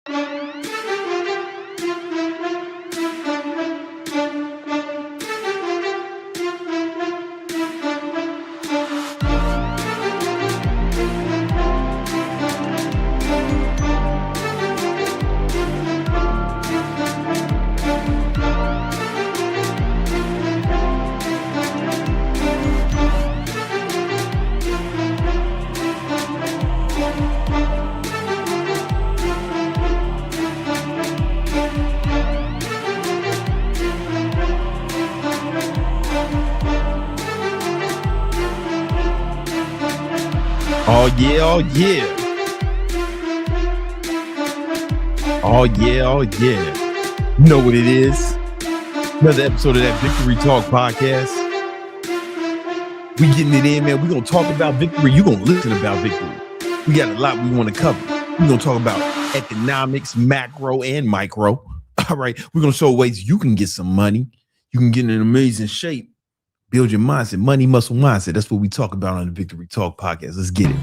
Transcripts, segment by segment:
Oh yeah, oh yeah. Oh yeah, oh yeah. You know what it is. Another episode of that Victory Talk podcast. We getting it in, man. We're going to talk about victory. You're going to listen about victory. We got a lot we want to cover. We're going to talk about economics, macro and micro. All right. We're going to show ways you can get some money. You can get in an amazing shape. Build your mindset, money, muscle, mindset. That's what we talk about on the Victory Talk podcast. Let's get it.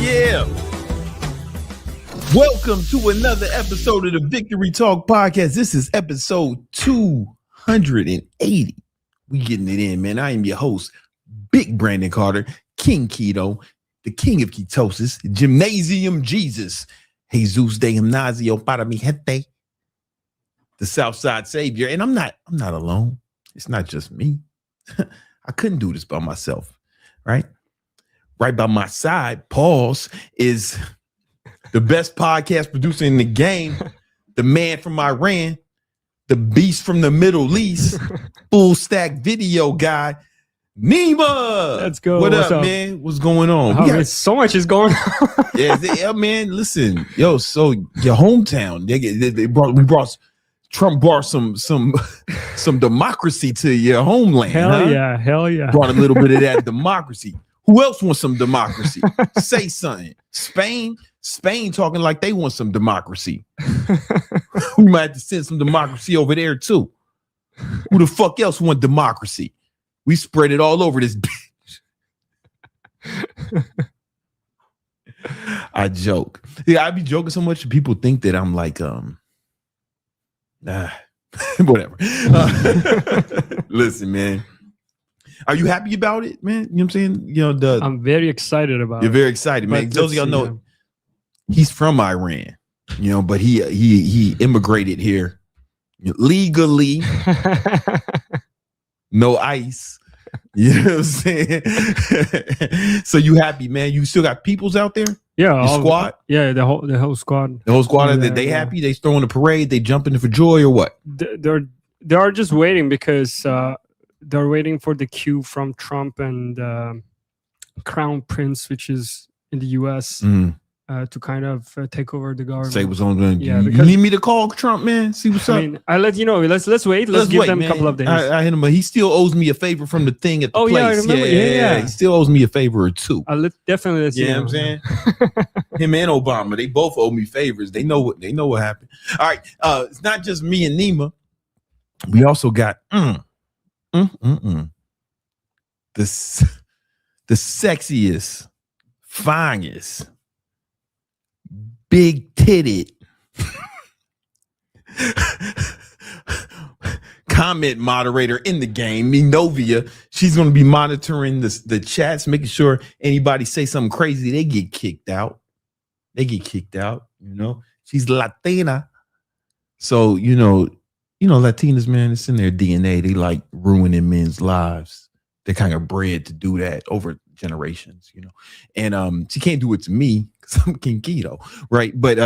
Yeah. Welcome to another episode of the Victory Talk podcast. This is episode 280. We getting it in, man. I am your host, Big Brandon Carter, King Keto, the king of ketosis, Gymnasium Jesus, Jesus de Gimnasio para mi gente, the Southside Savior. And I'm not alone. It's not just me. I couldn't do this by myself, right? Right by my side, Pauls, is the best podcast producer in the game, the man from Iran, the beast from the Middle East, full stack video guy, Nima. Let's go. What's up, man? What's going on? So much is going on. yeah, man. Listen, so your hometown, Trump brought some democracy to your homeland. Hell yeah. Brought a little bit of that democracy. Who else wants some democracy? Say something. Spain talking like they want some democracy. We might have to send some democracy over there too. Who the fuck else want democracy? We spread it all over this bitch. I joke. Yeah, I be joking so much people think that I'm like whatever. Listen, man. Are you happy about it, man? You know what I'm saying? I'm very excited about it. You're very excited, man. Those of y'all know he's from Iran, but he immigrated here legally. No ICE. You know what I'm saying? So you happy, man? You still got peoples out there? Yeah. Your squad? Yeah, the whole squad. The whole squad, they happy? They throwing the parade? They jumping for joy or what? They're just waiting because they're waiting for the cue from Trump and Crown Prince, which is in the U.S., to kind of take over the government. Say what's on. Yeah, you need me to call Trump, man? See what's up. I'll let you know. Let's wait. Let's give them a couple of days. I hit him, but he still owes me a favor from the thing at the place. Yeah, I remember. Yeah. He still owes me a favor or two. I'll definitely let you know. What I'm saying? Him and Obama, they both owe me favors. They know what happened. All right, it's not just me and Nima. We also got the sexiest, finest, big titted comment moderator in the game, Minovia. She's going to be monitoring the chats, making sure anybody say something crazy, they get kicked out. She's Latina. So, Latinas, man, it's in their DNA. They like ruining men's lives. They're kind of bred to do that over generations, And she can't do it to me because I'm King Keto, right? But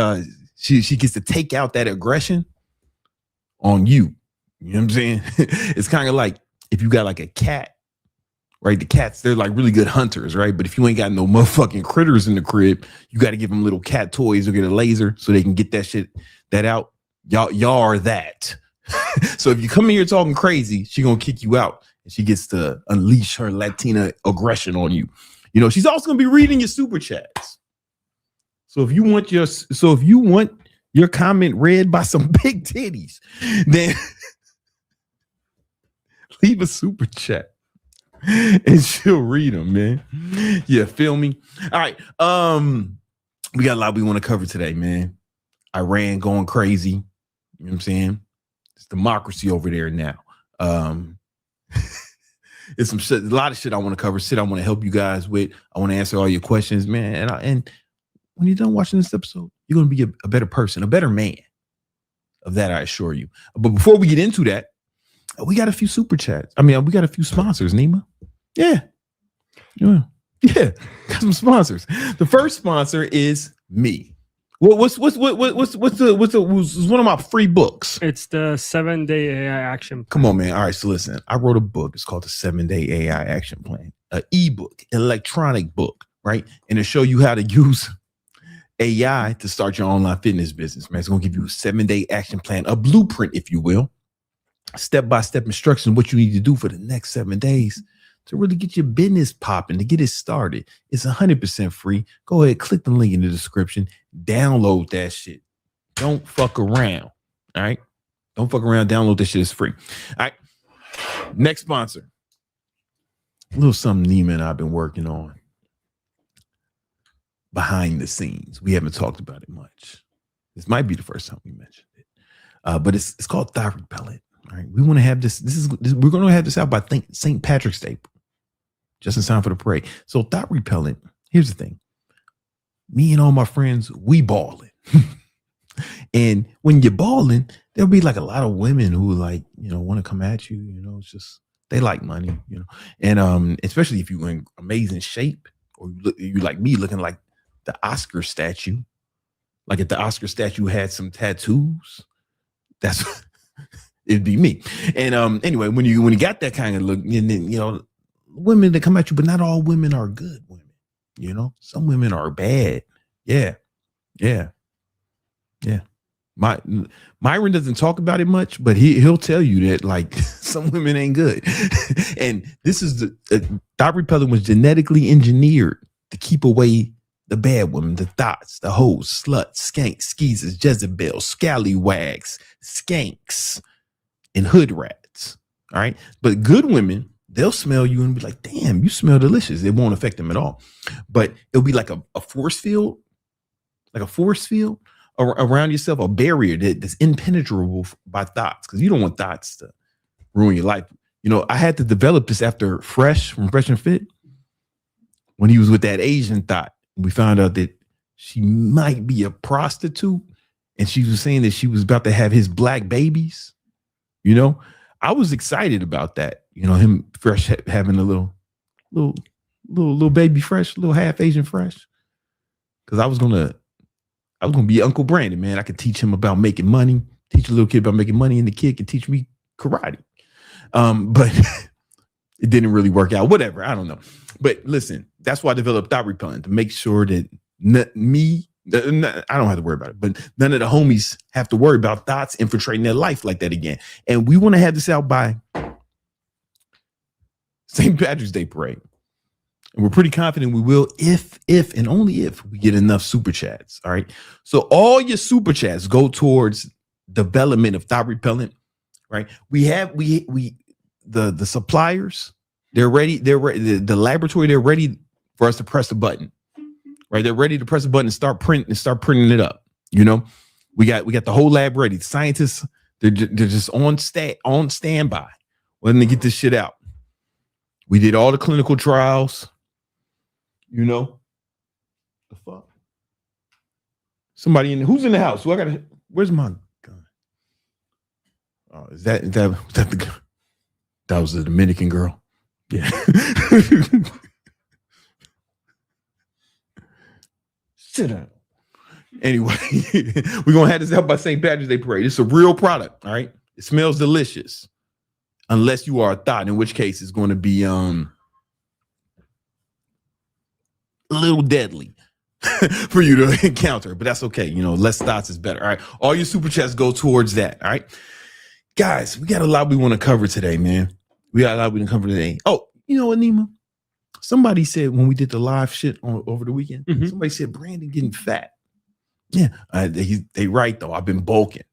she gets to take out that aggression on you. You know what I'm saying? It's kind of like if you got like a cat right? The cats, they're like really good hunters, right? But if you ain't got no motherfucking critters in the crib, you got to give them little cat toys or get a laser so they can get that out. Y'all are that. So if you come in here talking crazy, she gonna kick you out, and she gets to unleash her Latina aggression on you. You know, she's also gonna be reading your super chats. So if you want your comment read by some big titties, then leave a super chat and she'll read them, man. Yeah, feel me? All right. We got a lot we want to cover today, man. Iran going crazy. You know what I'm saying? It's democracy over there now. It's some shit, a lot of shit I want to cover, shit I want to help you guys with. I want to answer all your questions, man. And when you're done watching this episode, you're going to be a better person, a better man. Of that, I assure you. But before we get into that, we got a few super chats. I mean, we got a few sponsors, Nima. Yeah. Got some sponsors. The first sponsor is me. What's one of my free books? It's the 7-day AI action plan. Come on, man. All right, so listen, I wrote a book. It's called the 7-day AI action plan, an ebook, electronic book, right? And to show you how to use AI to start your online fitness business, man. It's going to give you a 7-day action plan, a blueprint, if you will, step-by-step instructions, what you need to do for the next 7 days to really get your business popping, to get it started. It's 100% free. Go ahead, click the link in the description, download that shit. Don't fuck around. All right. Don't fuck around. Download that shit. It's free. All right. Next sponsor. A little something Nima and I've been working on behind the scenes. We haven't talked about it much. This might be the first time we mentioned it. But it's called thigh repellent. All right. We want to have this. We're going to have this out by St. Patrick's Day, just in time for the parade. So thigh repellent. Here's the thing. Me and all my friends, we balling. And when you're balling, there'll be like a lot of women who like, want to come at you. It's just, they like money, and especially if you're in amazing shape, or you like me looking like the Oscar statue. Like if the Oscar statue had some tattoos, that's it'd be me. And anyway, when you got that kind of look, and then women that come at you, but not all women are good women. Some women are bad. Yeah. Myron doesn't talk about it much, but he'll tell you that like some women ain't good. And this is the thigh repellent was genetically engineered to keep away the bad women, the thoughts, the hoes, sluts, skanks, skeezers, Jezebels, scallywags, skanks, and hood rats. All right. But good women, they'll smell you and be like, damn, you smell delicious. It won't affect them at all. But it'll be like a force field, around yourself, a barrier that's impenetrable by thoughts, because you don't want thoughts to ruin your life. I had to develop this after Fresh from Fresh and Fit, when he was with that Asian thought. We found out that she might be a prostitute, and she was saying that she was about to have his black babies. I was excited about that. Him Fresh having a little baby Fresh, little half Asian Fresh, because I was gonna be Uncle Brandon, man. I could teach him about making money, teach a little kid about making money, and the kid could teach me karate. But it didn't really work out. Whatever, I don't know. But listen, that's why I developed thigh repellent, to make sure that I don't have to worry about it, but none of the homies have to worry about thoughts infiltrating their life like that again. And we want to have this out by St. Patrick's Day parade. And we're pretty confident we will if and only if we get enough super chats. All right. So all your super chats go towards development of thigh repellent. Right. The suppliers, they're ready. The laboratory, they're ready for us to press the button. Right. They're ready to press the button and start printing it up. We got the whole lab ready. The scientists, they're just on standby, letting them get this shit out. We did all the clinical trials. The fuck? Somebody who's in the house? Where's my gun? Oh, is that the gun? That was the Dominican girl. Yeah. Sit down. Anyway, we're gonna have this out by St. Patrick's Day parade. It's a real product, all right? It smells delicious. Unless you are a thought, in which case it's going to be a little deadly for you to encounter, but that's okay. You know, less thoughts is better. All right. All your super chats go towards that. All right. Guys, we got a lot we want to cover today, man. We got a lot we can cover today. Oh, you know what, Nima? Somebody said when we did the live shit over the weekend, somebody said Brandon getting fat. Yeah, they right though. I've been bulking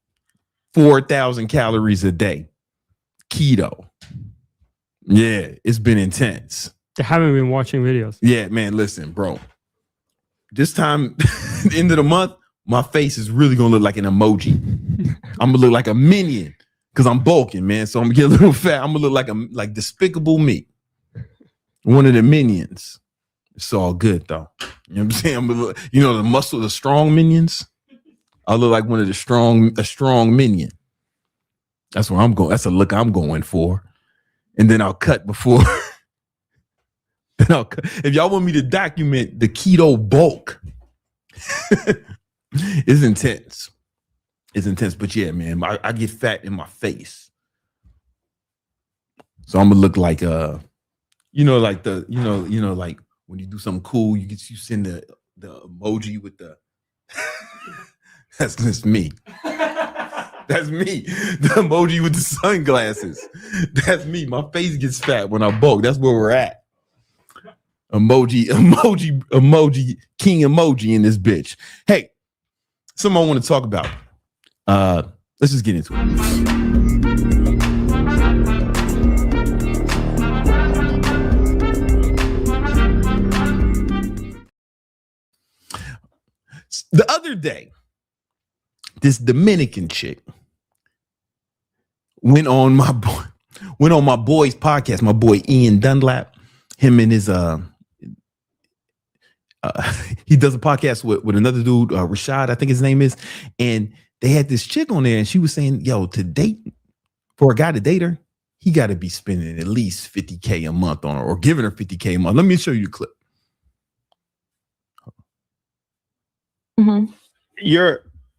4,000 calories a day. Keto. Yeah, it's been intense. I haven't been watching videos. Yeah, man, listen, bro. This time, the end of the month, my face is really gonna look like an emoji. I'm gonna look like a minion because I'm bulking, man. So I'm gonna get a little fat. I'm gonna look like Despicable Me, one of the minions. It's all good though. You know what I'm saying? I'm gonna look, you know, the strong minions. I look like one of a strong minion. That's where I'm going. That's a look I'm going for. And then I'll cut before. If y'all want me to document the keto bulk, it's intense. It's intense, but yeah, man, I get fat in my face, so I'm gonna look like like like when you do something cool, you send the emoji with the. That's just me. That's me. The emoji with the sunglasses. That's me. My face gets fat when I bulk. That's where we're at. Emoji, king emoji in this bitch. Hey, something I want to talk about. Let's just get into it. The other day, this Dominican chick went on my boy's podcast, my boy Ian Dunlap. Him and his he does a podcast with another dude, Rashad, I think his name is, and they had this chick on there, and she was saying, "Yo, for a guy to date her, he got to be spending at least $50K a month on her, or giving her $50K a month." Let me show you the clip. Mm-hmm.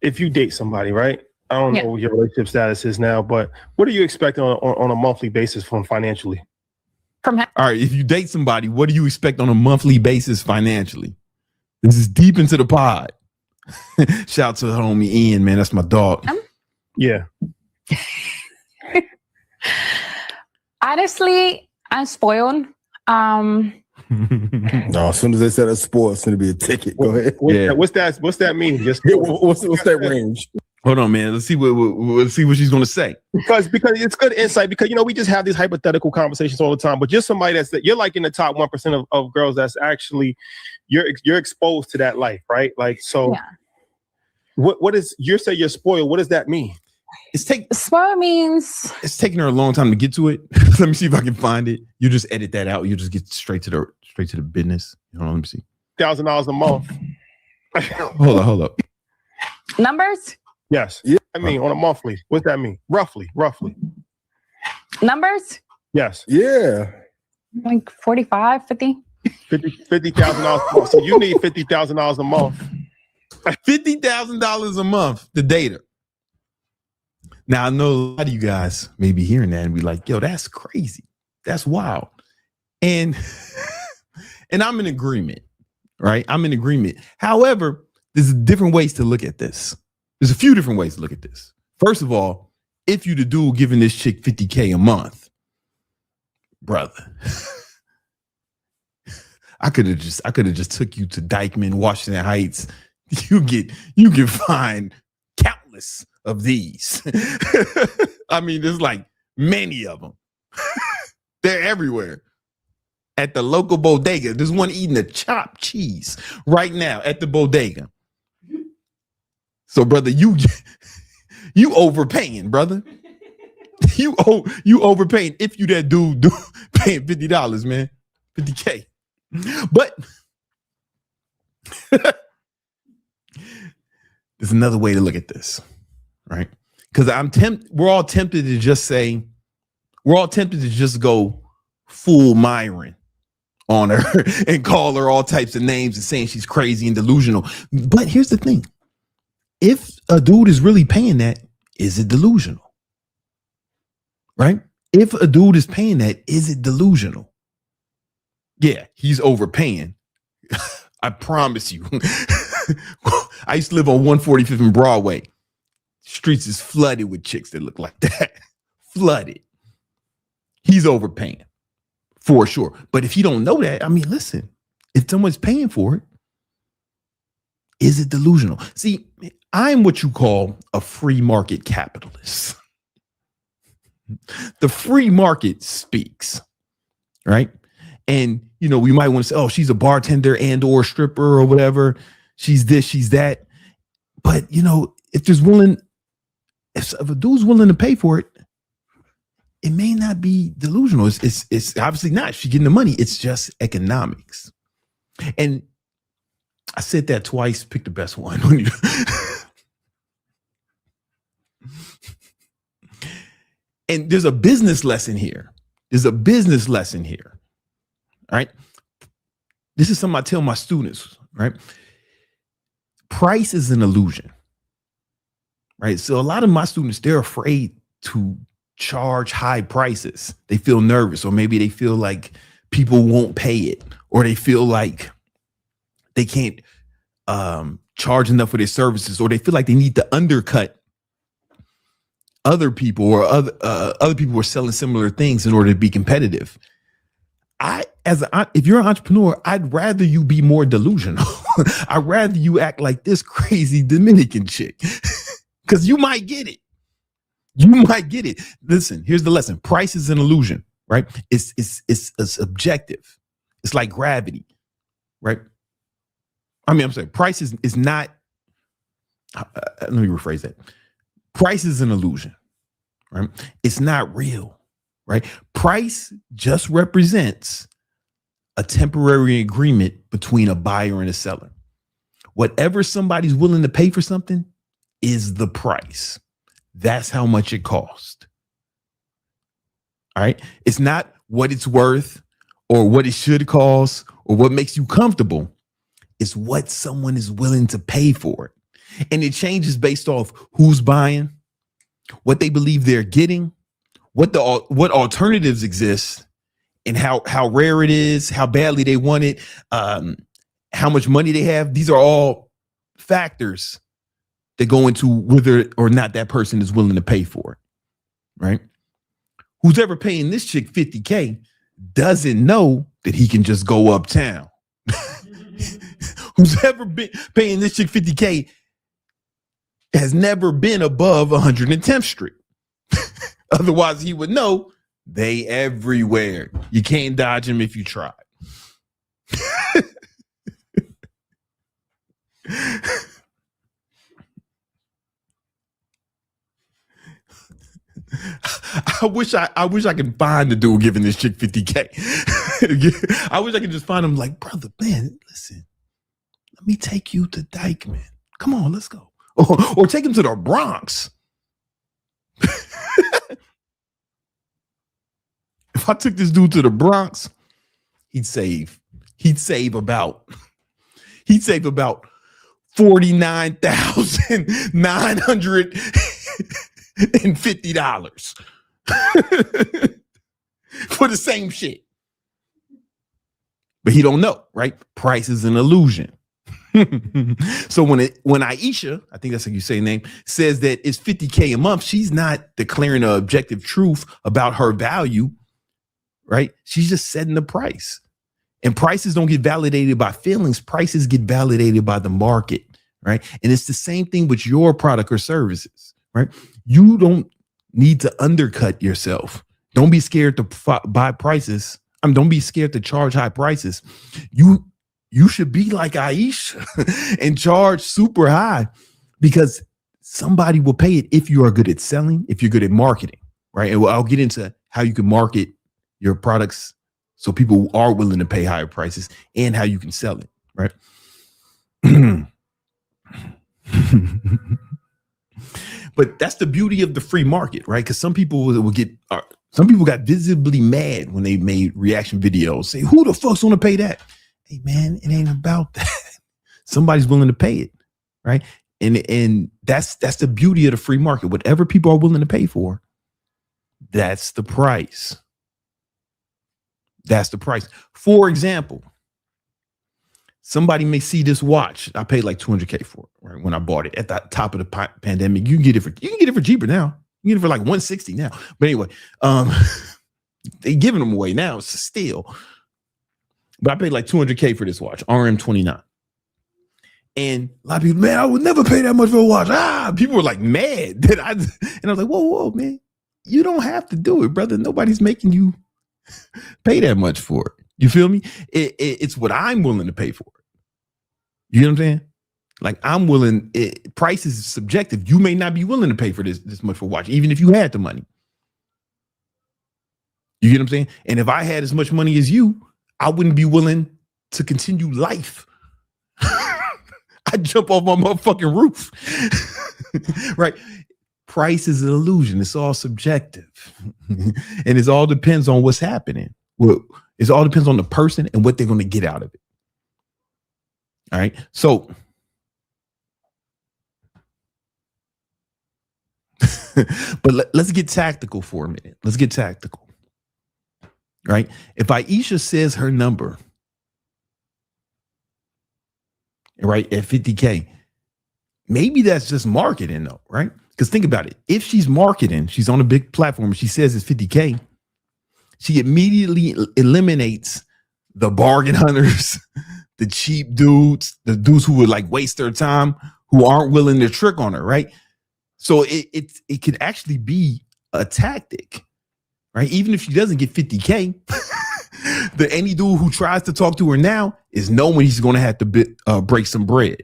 If you date somebody, right? I don't know what your relationship status is now, but what are you expecting on a monthly basis from financially? All right, if you date somebody, what do you expect on a monthly basis financially? This is deep into the pod. Shout out to the homie Ian, man. That's my dog. Yeah. Honestly, I'm spoiled. No, as soon as they said a sport, it's going to be a ticket. Go ahead. What's that mean? Just what's that range? Hold on, man. Let's see what she's going to say. Because it's good insight. Because we just have these hypothetical conversations all the time. But just somebody you're like in the top 1% of girls that's actually you're exposed to that life, right? Like so. Yeah. What is you say you're spoiled? What does that mean? Spoiled means it's taking her a long time to get to it. Let me see if I can find it. You just edit that out. You just get straight to the business. Hold on, let me see. $1,000 a month. Hold up. Numbers? Yes. Yeah. I mean, on a monthly. What's that mean? Roughly. Numbers? Yes. Yeah. Like 45, 50. $50,000 a month. So you need $50,000 a month. $50,000 a month to date her. Now, I know a lot of you guys may be hearing that and be like, yo, that's crazy. That's wild. And I'm in agreement, right? I'm in agreement. However, there's different ways to look at this. There's a few different ways to look at this. First of all, if you the dude giving this chick $50K a month, brother, I could have just took you to Dykeman, Washington Heights. You can find countless of these. I mean, there's like many of them. They're everywhere. At the local bodega, there's one eating a chopped cheese right now at the bodega. So, brother, you overpaying, brother. You overpaying if you that dude paying $50, man. $50K. But there's another way to look at this, right? Because we're all tempted to just go full Myron on her and call her all types of names and saying she's crazy and delusional. But here's the thing. If a dude is really paying that, is it delusional? Right? If a dude is paying that, is it delusional? Yeah, he's overpaying. I promise you. I used to live on 145th and Broadway. Streets is flooded with chicks that look like that. Flooded. He's overpaying for sure. But if you don't know that, I mean, listen, if someone's paying for it, is it delusional? See, I'm what you call a free market capitalist. The free market speaks, right? And, you know, we might want to say, oh, she's a bartender and or stripper or whatever. She's this, she's that. But, you know, if a dude's willing to pay for it, it may not be delusional. It's obviously not. She's getting the money. It's just economics. And I said that twice. Pick the best one. And there's a business lesson here. All right. This is something I tell my students, right? Price is an illusion, right? So a lot of my students, they're afraid to charge high prices. They feel nervous, or maybe they feel like people won't pay it, or they feel like they can't charge enough for their services, or they feel like they need to undercut other people, or other people who are selling similar things in order to be competitive. If you're an entrepreneur, I'd rather you be more delusional. I'd rather you act like this crazy Dominican chick, because you might get it. Listen, here's the lesson. Price is an illusion, right? It's subjective. It's like gravity, right? I'm sorry. Price is not. Let me rephrase that. Price is an illusion, right? It's not real, right? Price just represents a temporary agreement between a buyer and a seller. Whatever somebody's willing to pay for something is the price. That's how much it costs. All right. It's not what it's worth or what it should cost or what makes you comfortable. It's what someone is willing to pay for it. And it changes based off who's buying, what they believe they're getting, what alternatives exist, and how rare it is, how badly they want it, how much money they have. These are all factors that go into whether or not that person is willing to pay for it, right? Who's ever paying this chick $50K doesn't know that he can just go uptown. Who's ever been paying this chick $50K has never been above 110th Street. Otherwise, he would know they everywhere. You can't dodge them if you try. I wish I could find the dude giving this chick $50K. I wish I could just find him like, brother, man, listen, let me take you to Dykeman. Come on, let's go. Or take him to the Bronx. If I took this dude to the Bronx, he'd save about $49,950 for the same shit. But he don't know, right? Price is an illusion. So when Aisha, I think that's how you say her name, says that it's $50K a month, she's not declaring an objective truth about her value, right? She's just setting the price. And prices don't get validated by feelings. Prices get validated by the market, right? And it's the same thing with your product or services, right? You don't need to undercut yourself. Don't be scared to buy prices. Don't be scared to charge high prices. You should be like Aisha and charge super high, because somebody will pay it if you are good at selling, if you're good at marketing, right? And I'll get into how you can market your products so people are willing to pay higher prices, and how you can sell it, right? But that's the beauty of the free market, right? Because some people got visibly mad when they made reaction videos. Say, who the fuck's gonna pay that? Hey man, it ain't about that. Somebody's willing to pay it, right? And that's the beauty of the free market. Whatever people are willing to pay for, that's the price. That's the price. For example, somebody may see this watch. I paid like $200K for it, right? When I bought it at the top of the pandemic. You can get it for cheaper now. You can get it for like $160 now. But anyway, they giving them away now. It's a steal. But I paid like $200K for this watch, RM29. And a lot of people, man, I would never pay that much for a watch. People were like mad that and I was like, whoa, man, you don't have to do it, brother. Nobody's making you pay that much for it. You feel me? It's what I'm willing to pay for it. You know what I'm saying? Like I'm willing. Price is subjective. You may not be willing to pay for this much for a watch, even if you had the money. You get what I'm saying? And if I had as much money as you, I wouldn't be willing to continue life. I'd jump off my motherfucking roof. Right? Price is an illusion. It's all subjective. And it all depends on what's happening. Well, it all depends on the person and what they're going to get out of it. All right. So but let's get tactical for a minute. Let's get tactical. Right? If Aisha says her number, right, at 50K, maybe that's just marketing though, right? Because think about it. If she's marketing, she's on a big platform, she says it's 50K, she immediately eliminates the bargain hunters, the cheap dudes, the dudes who would like waste their time, who aren't willing to trick on her, right? So it could actually be a tactic, right? Even if she doesn't get 50K, any dude who tries to talk to her now is knowing he's going to have to break some bread.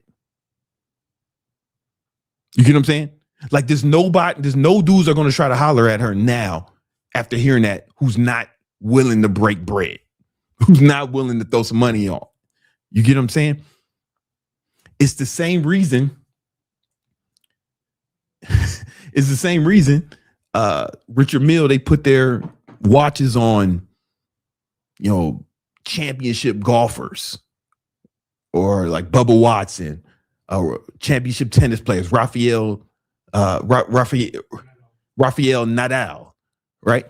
You get what I'm saying? Like there's no dudes are going to try to holler at her now after hearing that who's not willing to break bread, who's not willing to throw some money on. You get what I'm saying? It's the same reason. It's the same reason Richard Mille, they put their watches on, you know, championship golfers or like Bubba Watson, championship tennis players, Rafael Nadal, right?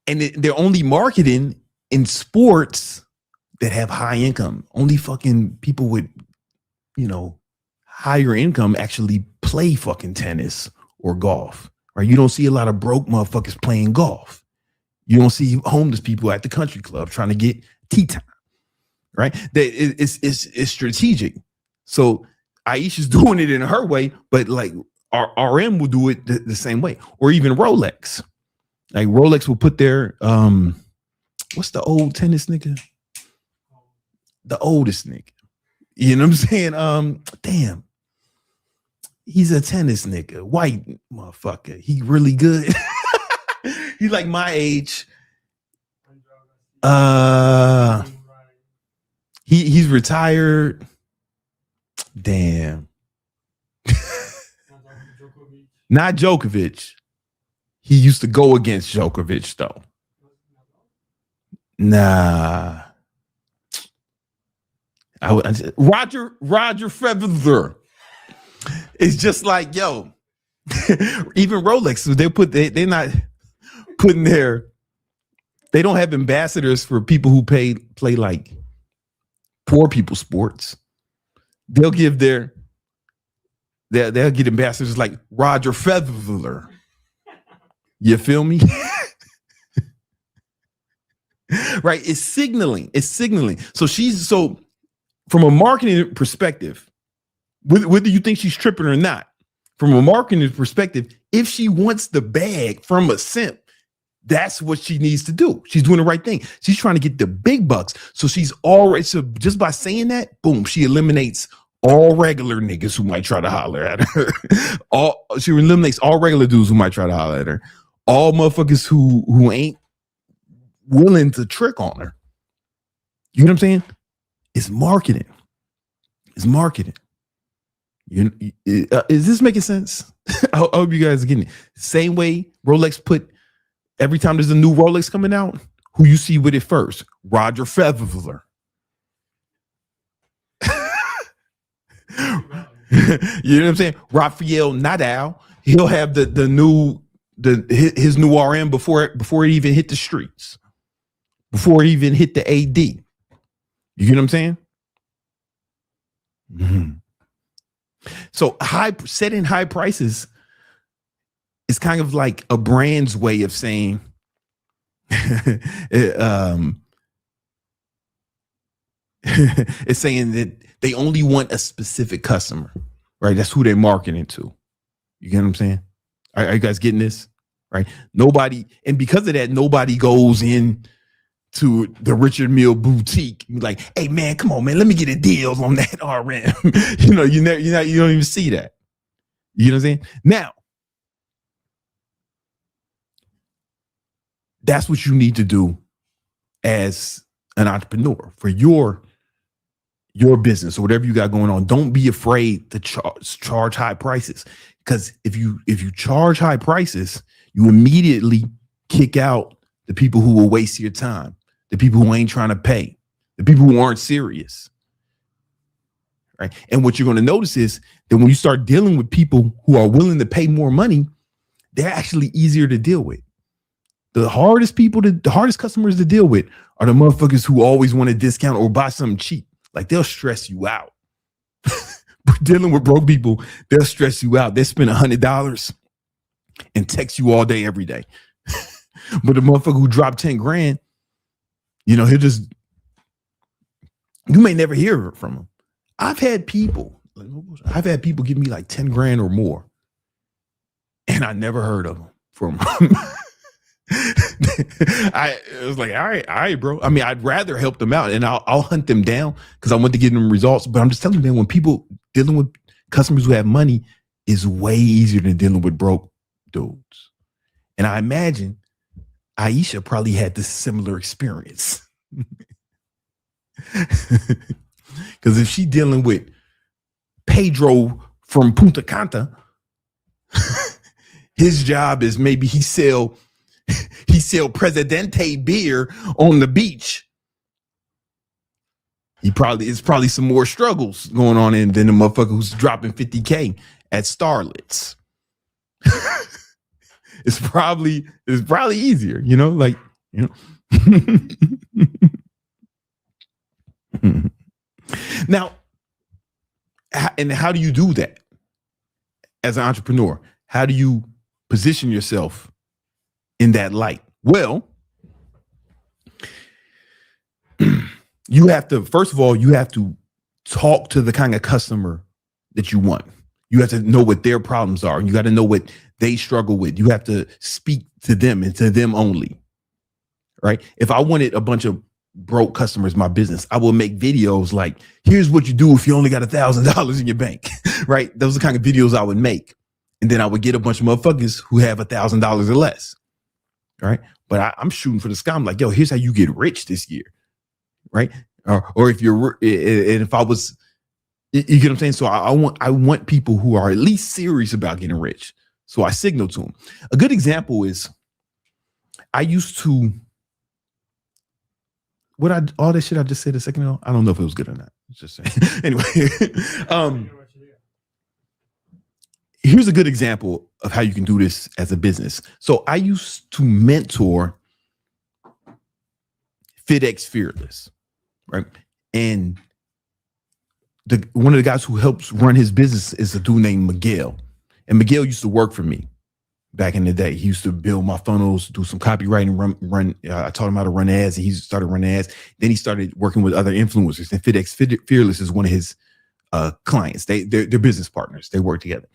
And they're only marketing in sports that have high income. Only fucking people with, you know, higher income actually play fucking tennis or golf, right? You don't see a lot of broke motherfuckers playing golf. You don't see homeless people at the country club trying to get tea time, right? It's strategic. So Aisha's doing it in her way, but like RM will do it the same way, or even Rolex. Like Rolex will put their what's the old tennis nigga? The oldest nigga. You know what I'm saying? Damn. He's a tennis nigga, white motherfucker. He really good. He's like my age. He's retired. Damn. Not Djokovic. He used to go against Djokovic though. Nah. Roger Federer. It's just like, yo, even Rolex, so they're not putting they don't have ambassadors for people who play like poor people sports. They'll give they'll get ambassadors like Roger Federer. You feel me? Right? It's signaling. So from a marketing perspective, whether you think she's tripping or not, from a marketing perspective, if she wants the bag from a simp, that's what she needs to do. She's doing the right thing. She's trying to get the big bucks. So so just by saying that, boom, she eliminates all regular niggas who might try to holler at her. She eliminates all regular dudes who might try to holler at her. All motherfuckers who ain't willing to trick on her. You know what I'm saying? It's marketing. It's marketing. Is this making sense? I hope you guys are getting it. Same way Rolex put, every time there's a new Rolex coming out, who you see with it first? Roger Federer. You know what I'm saying? Rafael Nadal. He'll have his new RM before it even hit the streets, before it even hit the AD. You get what I'm saying? Mhm. So setting high prices is kind of like a brand's way of saying it's saying that they only want a specific customer, right? That's who they're marketing to. You get what I'm saying? Are you guys getting this? Right? Nobody, and because of that, nobody goes in to the Richard Mille boutique like, hey man, come on, man, let me get a deal on that RM. You don't even see that. You know what I'm saying? Now, that's what you need to do as an entrepreneur for your business or whatever you got going on. Don't be afraid to charge high prices, because if you charge high prices, you immediately kick out the people who will waste your time, the people who ain't trying to pay, the people who aren't serious. Right. And what you're going to notice is that when you start dealing with people who are willing to pay more money, they're actually easier to deal with. The hardest customers to deal with are the motherfuckers who always want a discount or buy something cheap. Like, they'll stress you out. Dealing with broke people, they'll stress you out. They spend $100 and text you all day, every day. But the motherfucker who dropped 10 grand, you may never hear from him. I've had people give me like 10 grand or more, and I never heard of them from them. I was like, all right, bro. I mean, I'd rather help them out, and I'll hunt them down because I want to give them results. But I'm just telling you, man, when people dealing with customers who have money is way easier than dealing with broke dudes. And I imagine Aisha probably had this similar experience. Because if she dealing with Pedro from Punta Cana, his job is maybe he sell Presidente beer on the beach. It's probably some more struggles going on than the motherfucker who's dropping 50K at Starlets. It's probably easier, Now, and how do you do that as an entrepreneur? How do you position yourself in that light? Well, you have to, first of all, you have to talk to the kind of customer that you want. You have to know what their problems are. You got to know what they struggle with. You have to speak to them and to them only, right? If I wanted a bunch of broke customers in my business, I will make videos like, here's what you do if you only got $1,000 in your bank, right? Those are the kind of videos I would make. And then I would get a bunch of motherfuckers who have $1,000 or less, right? But I'm shooting for the sky. I'm like, yo, here's how you get rich this year, right? Or if you're, and if I was, you get what I'm saying? So I want people who are at least serious about getting rich. So I signal to them. A good example is I used to, all that shit I just said a second ago, I don't know if it was good or not. Just saying. Anyway, here's a good example of how you can do this as a business. So I used to mentor FedEx Fearless, right? And one of the guys who helps run his business is a dude named Miguel. And Miguel used to work for me back in the day. He used to build my funnels, do some copywriting, run. I taught him how to run ads, and he started running ads. Then he started working with other influencers. And FedEx Fearless is one of his clients. They're business partners. They work together.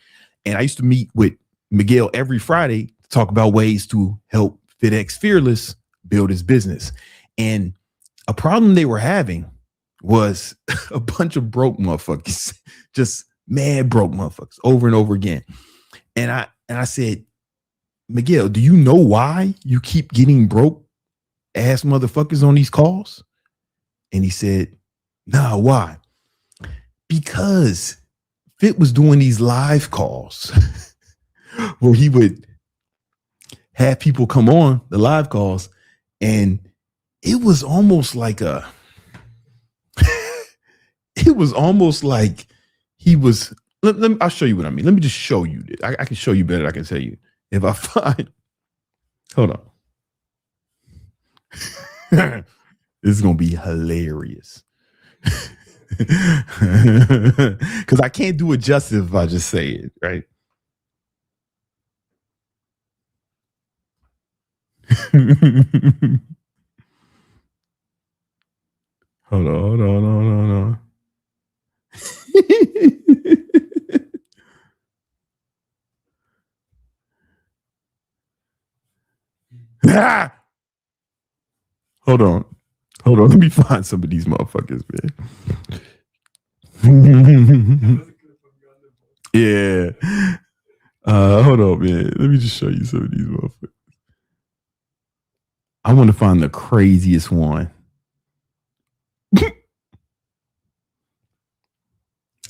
And I used to meet with Miguel every Friday to talk about ways to help FedEx Fearless build his business. And a problem they were having was a bunch of broke motherfuckers, just mad broke motherfuckers over and over again. And I said, Miguel, do you know why you keep getting broke ass motherfuckers on these calls? And he said, nah, why? Because Fit was doing these live calls where he would have people come on the live calls, and it was almost like he was, I'll show you what I mean. Let me just show you this. I can show you better than I can tell you. If I find, hold on. This is going to be hilarious. Because I can't do it justice if I just say it, right? Hold on. Ah! Hold on. Let me find some of these motherfuckers, man. Yeah. Hold on, man. Let me just show you some of these motherfuckers. I want to find the craziest one.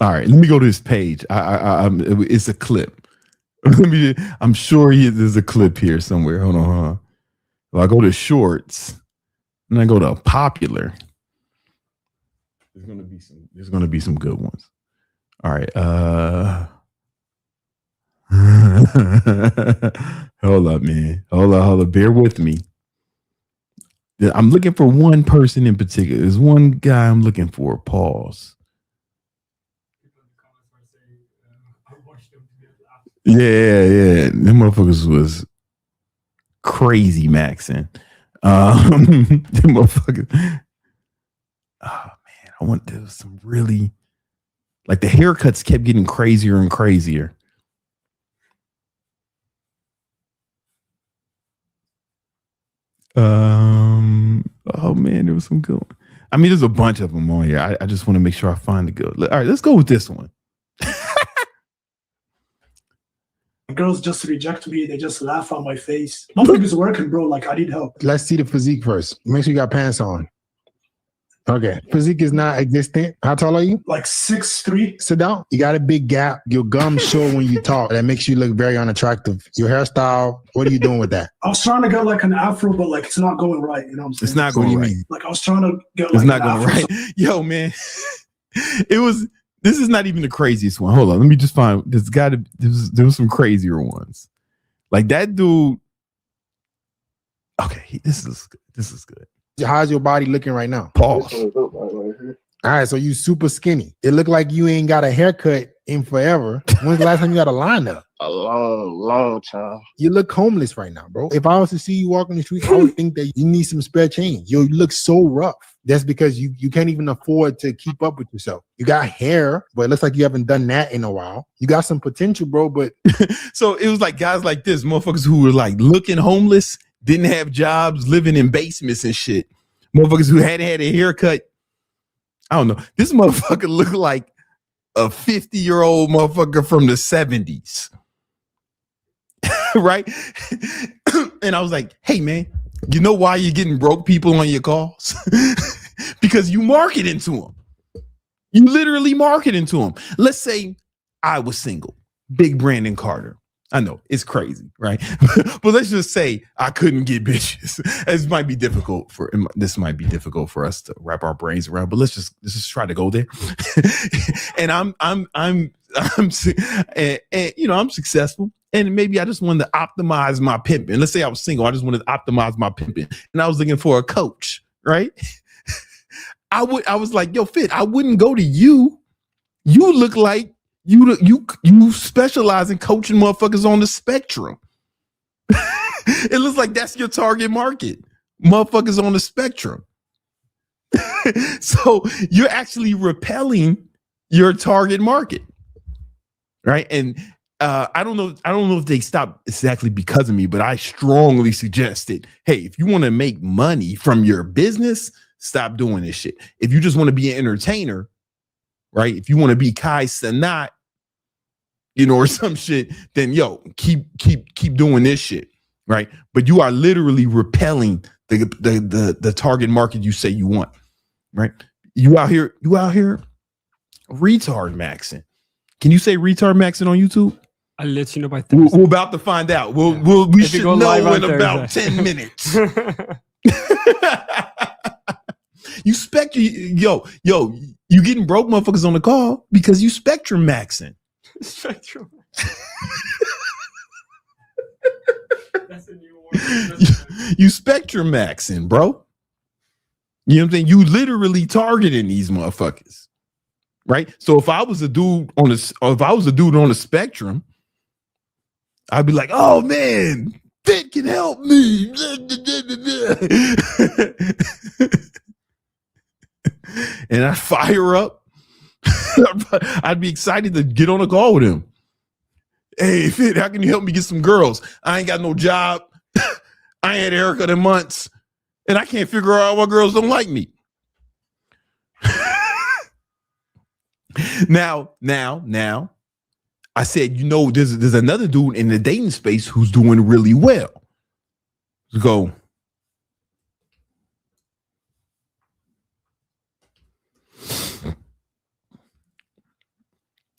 All right, let me go to this page. It's a clip. I'm sure there's a clip here somewhere. Hold on. If I go to shorts and I go to popular, there's gonna be some good ones. All right. Hold up, man. Hold up. Bear with me. I'm looking for one person in particular. There's one guy I'm looking for. Pause. Yeah. Them motherfuckers was crazy maxing. Them motherfuckers. Oh man, I want there was some really like the haircuts kept getting crazier and crazier. Oh man, there was some good one. I mean, there's a bunch of them on here. I just want to make sure I find the good. All right, let's go with this one. Girls just reject me. They just laugh on my face. Nothing is working, bro. Like, I need help. Let's see the physique first. Make sure you got pants on. Okay. Physique is not existent. How tall are you? Like 6'3". Sit down. You got a big gap. Your gums show when you talk. That makes you look very unattractive. Your hairstyle, what are you doing with that? I was trying to get like an afro, but like it's not going right. You know what I'm saying? It's not What do going you right. mean? Like I was trying to get It's like not an going afro. right. Yo, man. This is not even the craziest one. Hold on. Let me just find there was some crazier ones. Like that dude. Okay, this is good. How's your body looking right now? Pause. All right, so you super skinny. It look like you ain't got a haircut in forever. When's the last time you got a lineup? A long time. You look homeless right now, bro. If I was to see you walking the street, I would think that you need some spare change. You look so rough. That's because you can't even afford to keep up with yourself. You got hair, but it looks like you haven't done that in a while. You got some potential, bro, but So it was like guys like this, motherfuckers who were like looking homeless, didn't have jobs, living in basements and shit. Motherfuckers who hadn't had a haircut. I don't know. This motherfucker looked like a 50-year-old motherfucker from the 70s. Right? And I was like, hey, man, you know why you're getting broke people on your calls? Because you marketing to them. You literally marketing to them. Let's say I was single. Big Brandon Carter. I know it's crazy, right? But let's just say I couldn't get bitches. This might be difficult for us to wrap our brains around. But let's just try to go there. And I'm successful, and maybe I just wanted to optimize my pimping. Let's say I was single. I just wanted to optimize my pimping, and I was looking for a coach, right? I was like, yo, Fit, I wouldn't go to you. You look like you specialize in coaching motherfuckers on the spectrum. It looks like that's your target market. Motherfuckers on the spectrum. So you're actually repelling your target market. Right. And I don't know if they stopped exactly because of me, but I strongly suggested, hey, if you want to make money from your business, stop doing this shit. If you just want to be an entertainer, right? If you want to be Kai Cenat, or some shit, then keep doing this shit, right? But you are literally repelling the target market you say you want, right? You out here retard maxing. Can you say retard maxing on YouTube? I'll let you know by Thursday. We're about to find out. We should know in about 10 minutes. You you getting broke motherfuckers on the call because you spectrum maxing. Spectrum. That's a new word. You spectrum maxing, bro. You know what I'm saying? You literally targeting these motherfuckers. right? So if I was a dude on the spectrum, I'd be like, oh man, Fit can help me. And I'd fire up. I'd be excited to get on a call with him. Hey, Fit, how can you help me get some girls? I ain't got no job. I ain't had a haircut in months. And I can't figure out why girls don't like me. Now, I said, you know, there's another dude in the dating space who's doing really well. Let's go.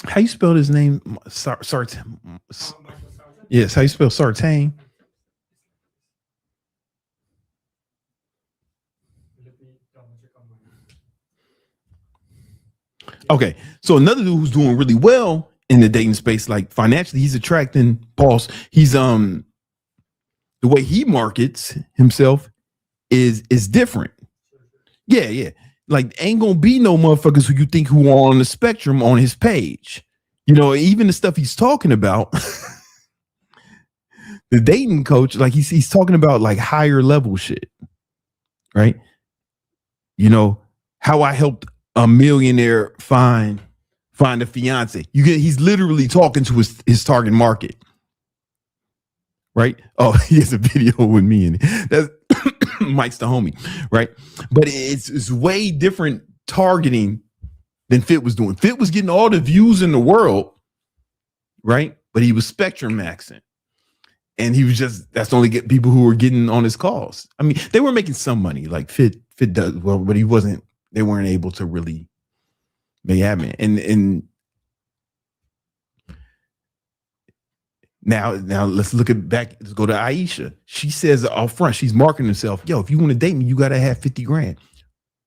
How you spell his name? Sartain. Yes, how you spell Sartain? Okay, so another dude who's doing really well in the dating space, like financially, he's attracting boss. He's the way he markets himself is different. Yeah. Like ain't gonna be no motherfuckers who you think who are on the spectrum on his page. You know, even the stuff he's talking about, the dating coach, like he's talking about like higher level shit, right? You know, how I helped a millionaire find a fiance. He's literally talking to his target market, right? Oh, he has a video with me in it. That's Mike's the homie, right? But it's way different targeting than Fit was doing. Fit was getting all the views in the world, right? But he was spectrum maxing. And he was that's the only people who were getting on his calls. I mean, they were making some money, like Fit does well, but they weren't able to really make it happen. And now let's look at back. Let's go to Aisha. She says up front, she's marketing herself. Yo, if you want to date me, you got to have 50 grand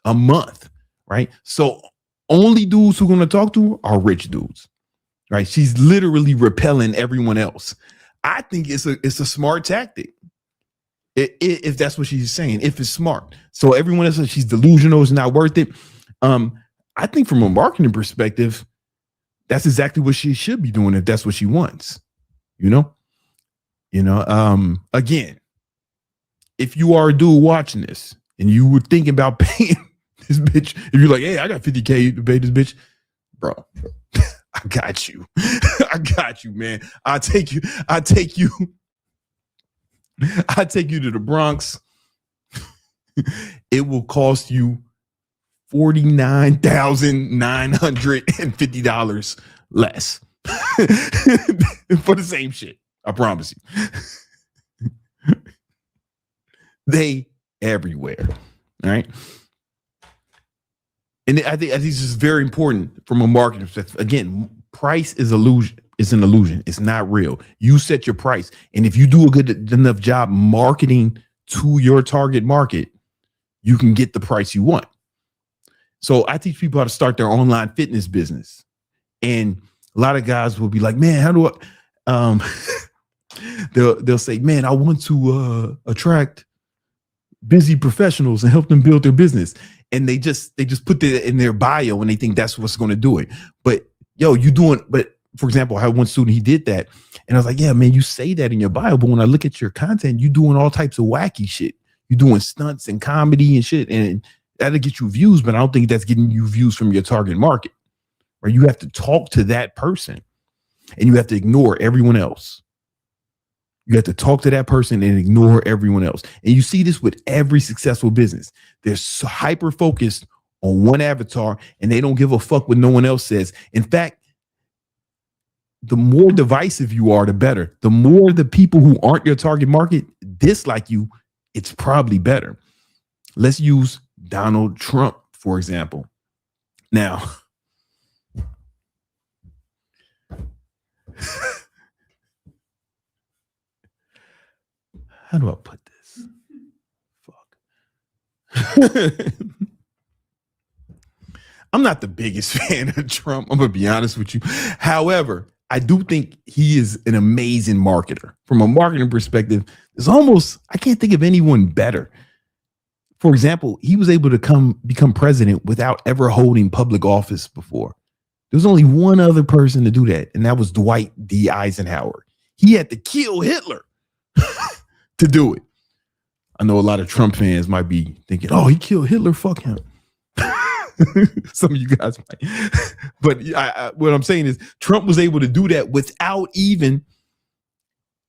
a month, right? So only dudes who are going to talk to her are rich dudes, right? She's literally repelling everyone else. I think it's a smart tactic. If that's what she's saying, if it's smart. So everyone else says she's delusional, it's not worth it. I think from a marketing perspective, that's exactly what she should be doing if that's what she wants. You know, again, if you are a dude watching this and you were thinking about paying this bitch, if you're like, hey, I got 50K to pay this bitch, bro, I got you. I got you, man. I take you to the Bronx. It will cost you $49,950 less for the same shit. I promise you. They everywhere. All right. And I think this is very important from a marketing perspective. Again, price is illusion. It's an illusion. It's not real. You set your price. And if you do a good enough job marketing to your target market, you can get the price you want. So I teach people how to start their online fitness business. And a lot of guys will be like, man, how do I, they'll say, man, I want to attract busy professionals and help them build their business. And they just put that in their bio and they think that's what's going to do it. But for example, I had one student, he did that. And I was like, yeah, man, you say that in your bio, but when I look at your content, you're doing all types of wacky shit. You're doing stunts and comedy and shit. And that'll get you views, but I don't think that's getting you views from your target market. Or you have to talk to that person and you have to ignore everyone else. You have to talk to that person and ignore everyone else. And you see this with every successful business. They're so hyper focused on one avatar and they don't give a fuck what no one else says. In fact, the more divisive you are, the better. The more the people who aren't your target market dislike you, it's probably better. Let's use Donald Trump, for example. Now, how do I put this? Fuck. I'm not the biggest fan of Trump. I'm going to be honest with you. However, I do think he is an amazing marketer. From a marketing perspective, I can't think of anyone better. For example, he was able to become president without ever holding public office before. There was only one other person to do that, and that was Dwight D. Eisenhower. He had to kill Hitler to do it. I know a lot of Trump fans might be thinking, oh, he killed Hitler, fuck him. Some of you guys might. But what I'm saying is Trump was able to do that without even,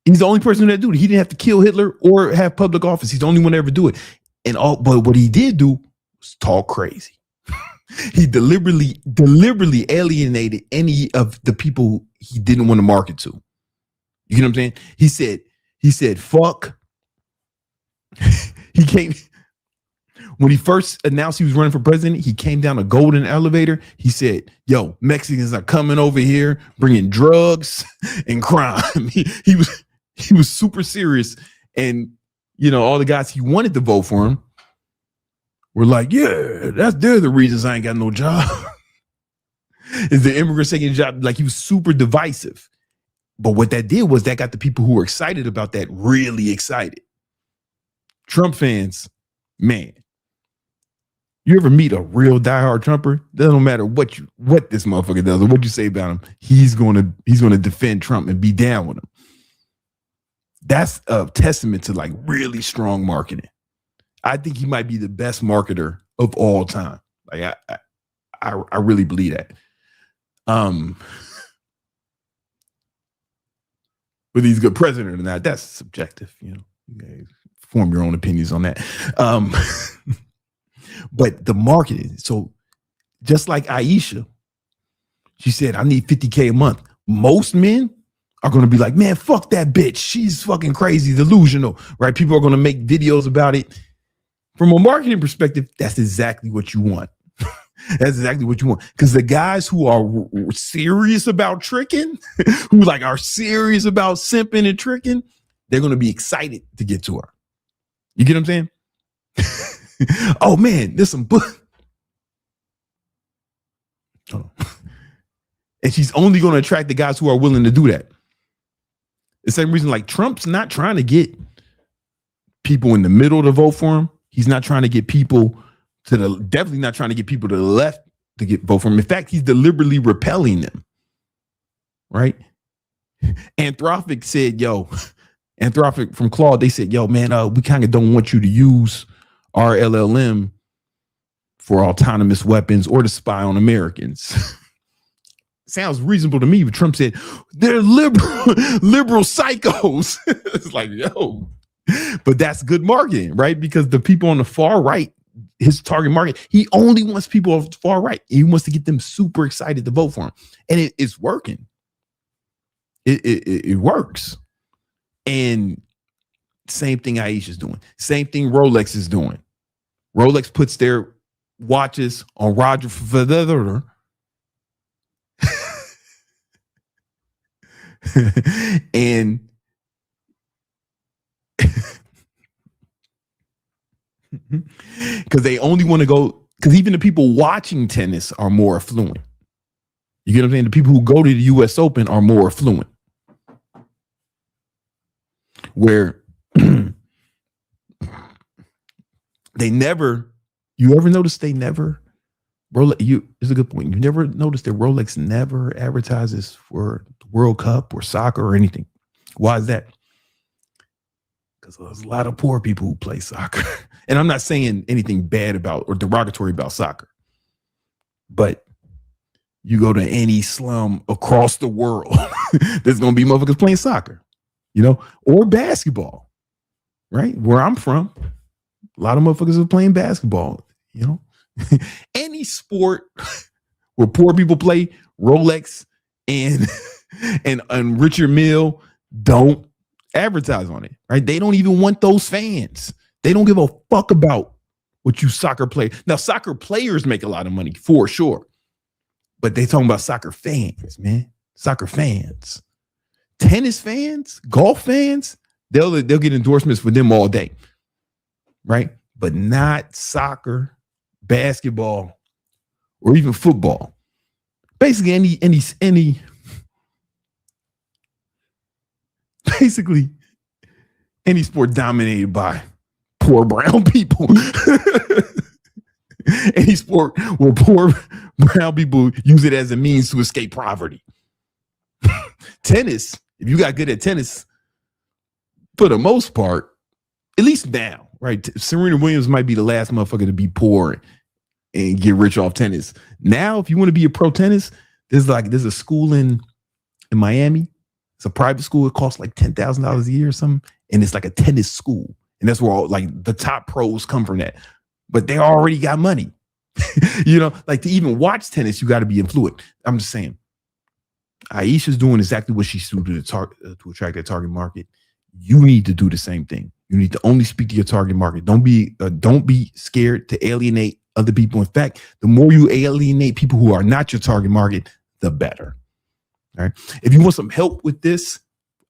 he's the only person that do it. He didn't have to kill Hitler or have public office. He's the only one to ever do it. But what he did do was talk crazy. He deliberately alienated any of the people he didn't want to market to. You know what I'm saying? He said, fuck. He came when he first announced he was running for president. He came down a golden elevator. He said, yo, Mexicans are coming over here bringing drugs and crime. He was super serious. And, you know, all the guys he wanted to vote for him were like, yeah, they're the reasons I ain't got no job. Is the immigrants taking a job? Like, he was super divisive. But what that did was that got the people who were excited about that really excited. Trump fans, man, you ever meet a real diehard Trumper? Doesn't matter what this motherfucker does or what you say about him, he's gonna defend Trump and be down with him. That's a testament to like really strong marketing. I think he might be the best marketer of all time. Like I really believe that. Whether he's a good president or not, that's subjective, you know. Okay. Form your own opinions on that. But the marketing, so just like Aisha, she said, I need $50K a month. Most men are going to be like, man, fuck that bitch. She's fucking crazy, delusional, right? People are going to make videos about it. From a marketing perspective, that's exactly what you want. That's exactly what you want. Because the guys who are serious about tricking, who like are serious about simping and tricking, they're going to be excited to get to her. You get what I'm saying? Oh man, there's some book. Oh. And she's only going to attract the guys who are willing to do that. The same reason, like Trump's not trying to get people in the middle to vote for him. He's not trying to get people definitely not trying to get people to the left to vote for him. In fact, he's deliberately repelling them. Right? Anthropic said, Anthropic from Claude, they said, yo, man, we kind of don't want you to use our LLM for autonomous weapons or to spy on Americans. Sounds reasonable to me, but Trump said, they're liberal psychos. It's like, yo. But that's good marketing, right? Because the people on the far right, his target market, he only wants people on the far right. He wants to get them super excited to vote for him. And it's working. It works. And same thing Aisha's doing. Same thing Rolex is doing. Rolex puts their watches on Roger Federer. And because they only want to go, because even the people watching tennis are more affluent. You get what I'm saying? The people who go to the US Open are more affluent. Where they never, you ever notice they never, Rolex, it's a good point. You never notice that Rolex never advertises for the World Cup or soccer or anything. Why is that? Because there's a lot of poor people who play soccer. And I'm not saying anything bad about or derogatory about soccer. But you go to any slum across the world, there's going to be motherfuckers playing soccer, you know, or basketball, right? Where I'm from, a lot of motherfuckers are playing basketball, you know. Any sport where poor people play, Rolex and Richard Mille don't advertise on it, right? They don't even want those fans. They don't give a fuck about what you soccer play. Now, soccer players make a lot of money for sure, but they talking about soccer fans, man. Soccer fans, tennis fans, golf fans. They'll get endorsements for them all day, right? But not soccer, basketball, or even football. Basically, any basically any sport dominated by poor brown people. Any sport where poor brown people use it as a means to escape poverty. Tennis, if you got good at tennis, for the most part, at least now, right? Serena Williams might be the last motherfucker to be poor and get rich off tennis. Now, if you want to be a pro tennis, there's a school in Miami. It's a private school. It costs like $10,000 a year or something, and it's like a tennis school, and that's where all like the top pros come from. That, but they already got money. You know, like to even watch tennis, you got to be influent. I'm just saying. Aisha's doing exactly what she's doing to attract that target market. You need to do the same thing. You need to only speak to your target market. Don't be scared to alienate other people. In fact, the more you alienate people who are not your target market, the better. All right. If you want some help with this,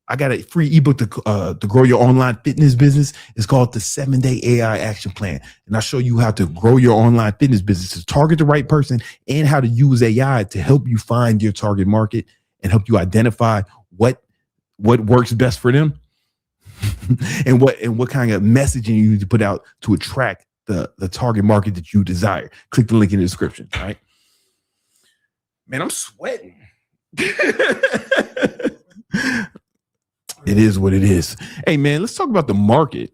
I got a free ebook to grow your online fitness business. It's called the 7-Day AI Action Plan. And I'll show you how to grow your online fitness business, to target the right person, and how to use AI to help you find your target market and help you identify what works best for them and what kind of messaging you need to put out to attract the target market that you desire. Click the link in the description. All right. Man, I'm sweating. It is what it is. Hey, man, let's talk about the market.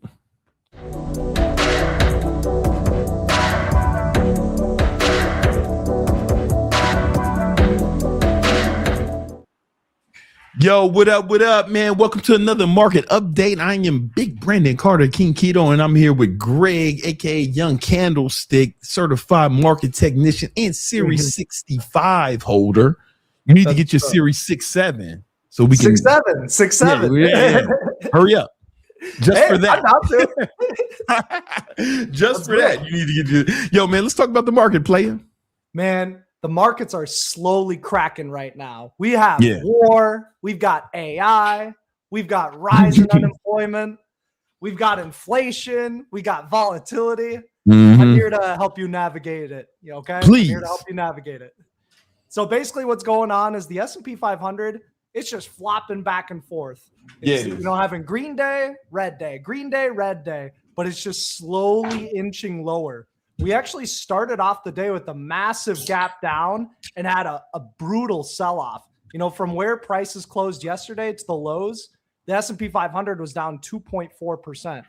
Yo, what up, man? Welcome to another market update. I am Big Brandon Carter, King Keto, and I'm here with Greg, aka Young Candlestick, certified market technician and Series 65 holder. You need to get your Series 67 so we can 6'7". Yeah. Hurry up. Just for that. Just for that. You need to get your. Yo, man, let's talk about the market, player. Man, the markets are slowly cracking right now. We have war, we've got AI, we've got rising unemployment, we've got inflation, we got volatility. I'm here to help you navigate it. Okay? Please. I'm here to help you navigate it. So basically what's going on is the S&P 500, it's just flopping back and forth. It's, having green day, red day, but it's just slowly inching lower. We actually started off the day with a massive gap down and had a brutal sell-off. From where prices closed yesterday to the lows, the S&P 500 was down 2.4%.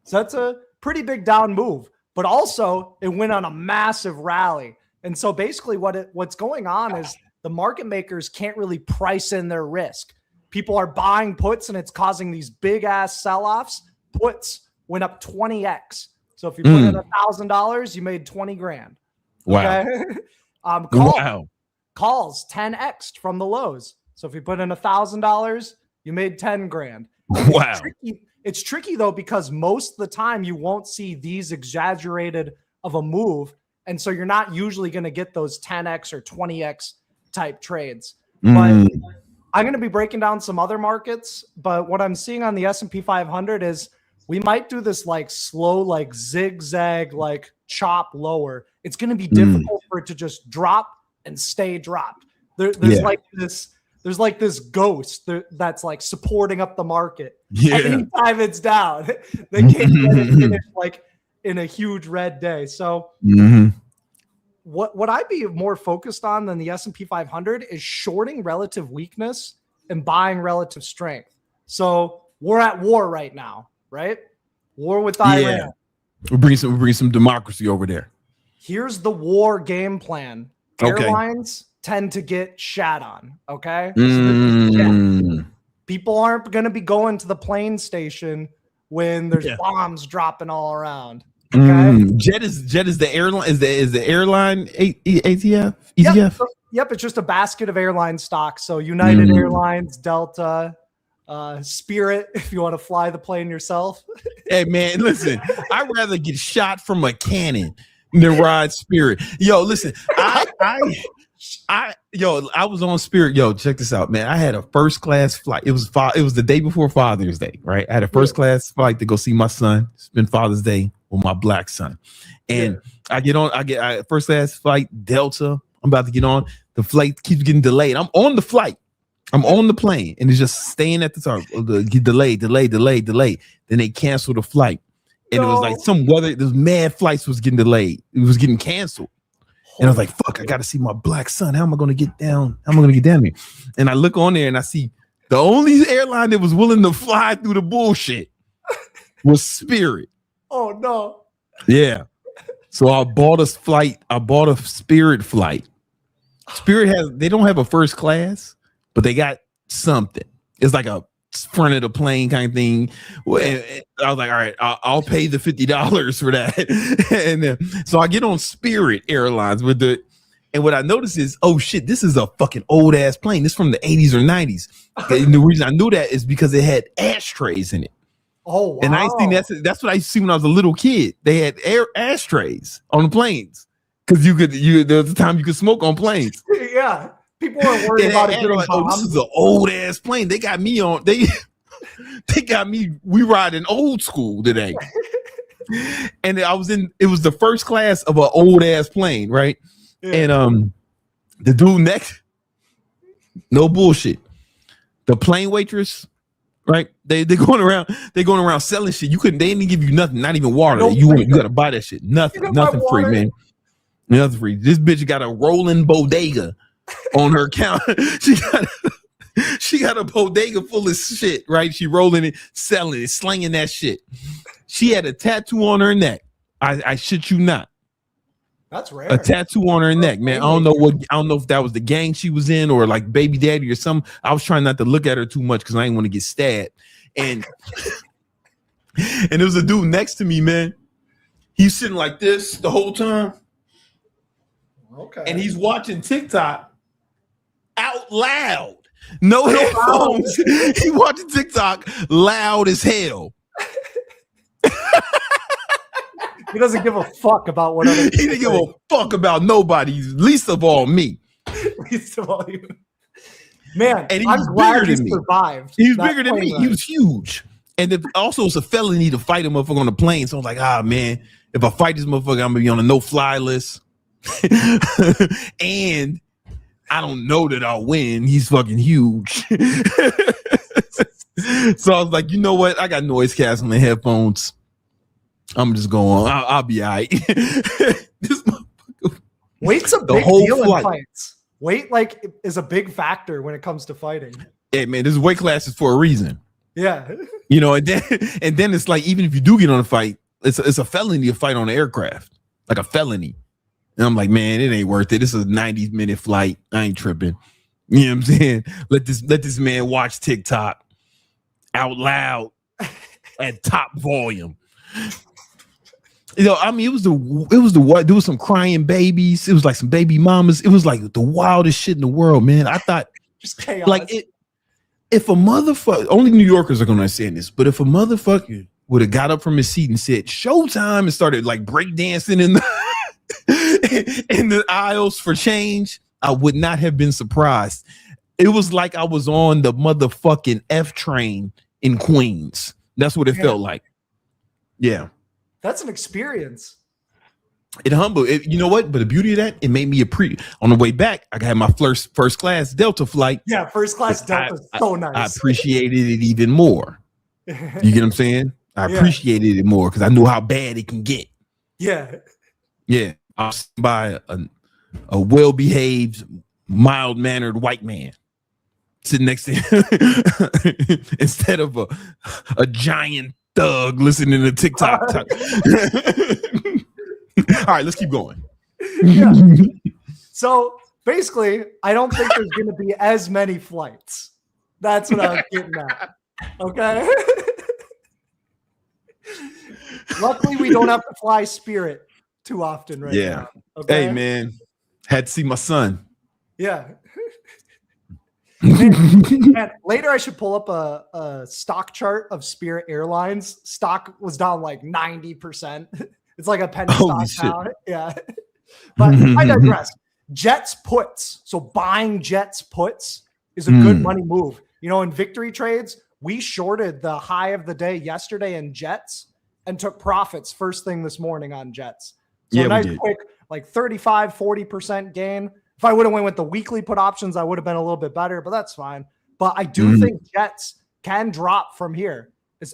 So that's a pretty big down move. But also, it went on a massive rally. And so basically what's going on is the market makers can't really price in their risk. People are buying puts, and it's causing these big-ass sell-offs. Puts went up 20x. So if you put in $1,000, you made 20 grand. Okay? Wow. Calls 10x from the lows. So if you put in $1,000, you made 10 grand. Wow. It's tricky though, because most of the time you won't see these exaggerated of a move. And so you're not usually going to get those 10x or 20x type trades. But I'm going to be breaking down some other markets. But what I'm seeing on the S&P 500 is we might do this like slow, like zigzag, like chop lower. It's going to be difficult for it to just drop and stay dropped. There's like this ghost that's like supporting up the market. Anytime it's down, they can't get it finished like in a huge red day. So what I'd be more focused on than the S&P 500 is shorting relative weakness and buying relative strength. So we're at war right now. Right? War with Iran. We'll bring some democracy over there. Here's the war game plan. Airlines tend to get shat on. Okay. So people aren't going to be going to the plane station when there's bombs dropping all around. Okay. Jet is the airline. Is the airline ATF? ETF? Yep. It's just a basket of airline stocks. So United Airlines, Delta, Spirit, if you want to fly the plane yourself. Hey man, listen, I'd rather get shot from a cannon than ride Spirit. Yo, listen, I was on Spirit. Yo, check this out, man. I had a first class flight. It was the day before Father's Day, right? I had a first class flight to go see my son, spend Father's Day with my black son. And I get first class flight, Delta. I'm about to get on. The flight keeps getting delayed. I'm on the flight. I'm on the plane, and it's just staying at the top. Delayed. Then they cancel the flight, And it was like some weather, those mad flights was getting delayed. It was getting canceled. And I was like, fuck, I gotta see my black son. How am I gonna get down? How am I gonna get down there? And I look on there and I see the only airline that was willing to fly through the bullshit was Spirit. Oh no. Yeah. So I bought a flight. I bought a Spirit flight. Spirit they don't have a first class, but they got something. It's like a front of the plane kind of thing. I was like, all right, I'll pay the $50 for that. And then, so I get on Spirit Airlines and what I noticed is, oh shit, this is a fucking old ass plane. This is from the 80s or 90s. And the reason I knew that is because it had ashtrays in it. Oh, wow. And I seen that's what I used to see when I was a little kid. They had ashtrays on the planes because there was a time you could smoke on planes. Yeah. People weren't worried about it getting like, oh, this is an old ass plane. They got me on. They got me. We riding old school today. And it was the first class of an old ass plane, right? Yeah. And the dude next, no bullshit. The plane waitress, right? They're going around selling shit. They didn't give you nothing, not even water. You gotta buy that shit. Nothing free, man. Nothing free. This bitch got a rolling bodega on her counter. She got a bodega full of shit, right? She rolling it, selling it, slinging that shit. She had a tattoo on her neck. I shit you not. That's rare. A tattoo on her neck, man. I don't know if that was the gang she was in or like baby daddy or something. I was trying not to look at her too much because I didn't want to get stabbed. And there was a dude next to me, man. He's sitting like this the whole time. Okay. And he's watching TikTok out loud. No headphones. He watching TikTok loud as hell. He doesn't give a fuck about what other people He didn't give a fuck about nobody, least of all me. Least of all you. Man, and I'm glad he survived. He was bigger than me. He was huge. And also it's a felony to fight a motherfucker on the plane. So I was like, man, if I fight this motherfucker, I'm gonna be on a no-fly list. And I don't know that I'll win. He's fucking huge. So I was like, you know what? I got noise canceling headphones. I'm just going. I'll be all right. Weight's a big deal in fights. Weight is a big factor when it comes to fighting. Yeah, man, this weight class is for a reason. Yeah. And then it's like, even if you do get on a fight, it's a felony to fight on an aircraft, like a felony. And I'm like, man, it ain't worth it. This is a 90-minute flight. I ain't tripping. You know what I'm saying? Let this man watch TikTok out loud at top volume. I mean, it was what there was some crying babies. It was like some baby mamas. It was like the wildest shit in the world, man. I thought just chaos. Like if a motherfucker, only New Yorkers are gonna understand this, but if a motherfucker would have got up from his seat and said "Showtime" and started like breakdancing in the aisles for change, I would not have been surprised. It was like I was on the motherfucking F train in Queens. That's what it felt like. Yeah. That's an experience. It humbled. You know what? But the beauty of that, it made me on the way back. I got my first class Delta flight. Yeah, first class Delta is so nice. I appreciated it even more. You get what I'm saying? I appreciated it more because I knew how bad it can get. Yeah. Yeah. I was by a well-behaved, mild-mannered white man sitting next to him instead of a giant thug listening to TikTok. All right, let's keep going. Yeah. So basically, I don't think there's going to be as many flights. That's what I was getting at. Okay. Luckily, we don't have to fly Spirit too often right now. Okay? Hey, man. Had to see my son. Yeah. Man, later I should pull up a stock chart of Spirit Airlines. Stock was down like 90%. It's like a penny stock now. Yeah. But I digress. Jets puts. So buying Jets puts is a good money move. In victory trades, we shorted the high of the day yesterday in Jets and took profits first thing this morning on Jets. So a nice quick like 35, 40% gain. If I would have went with the weekly put options, I would have been a little bit better, but that's fine. But I do think Jets can drop from here.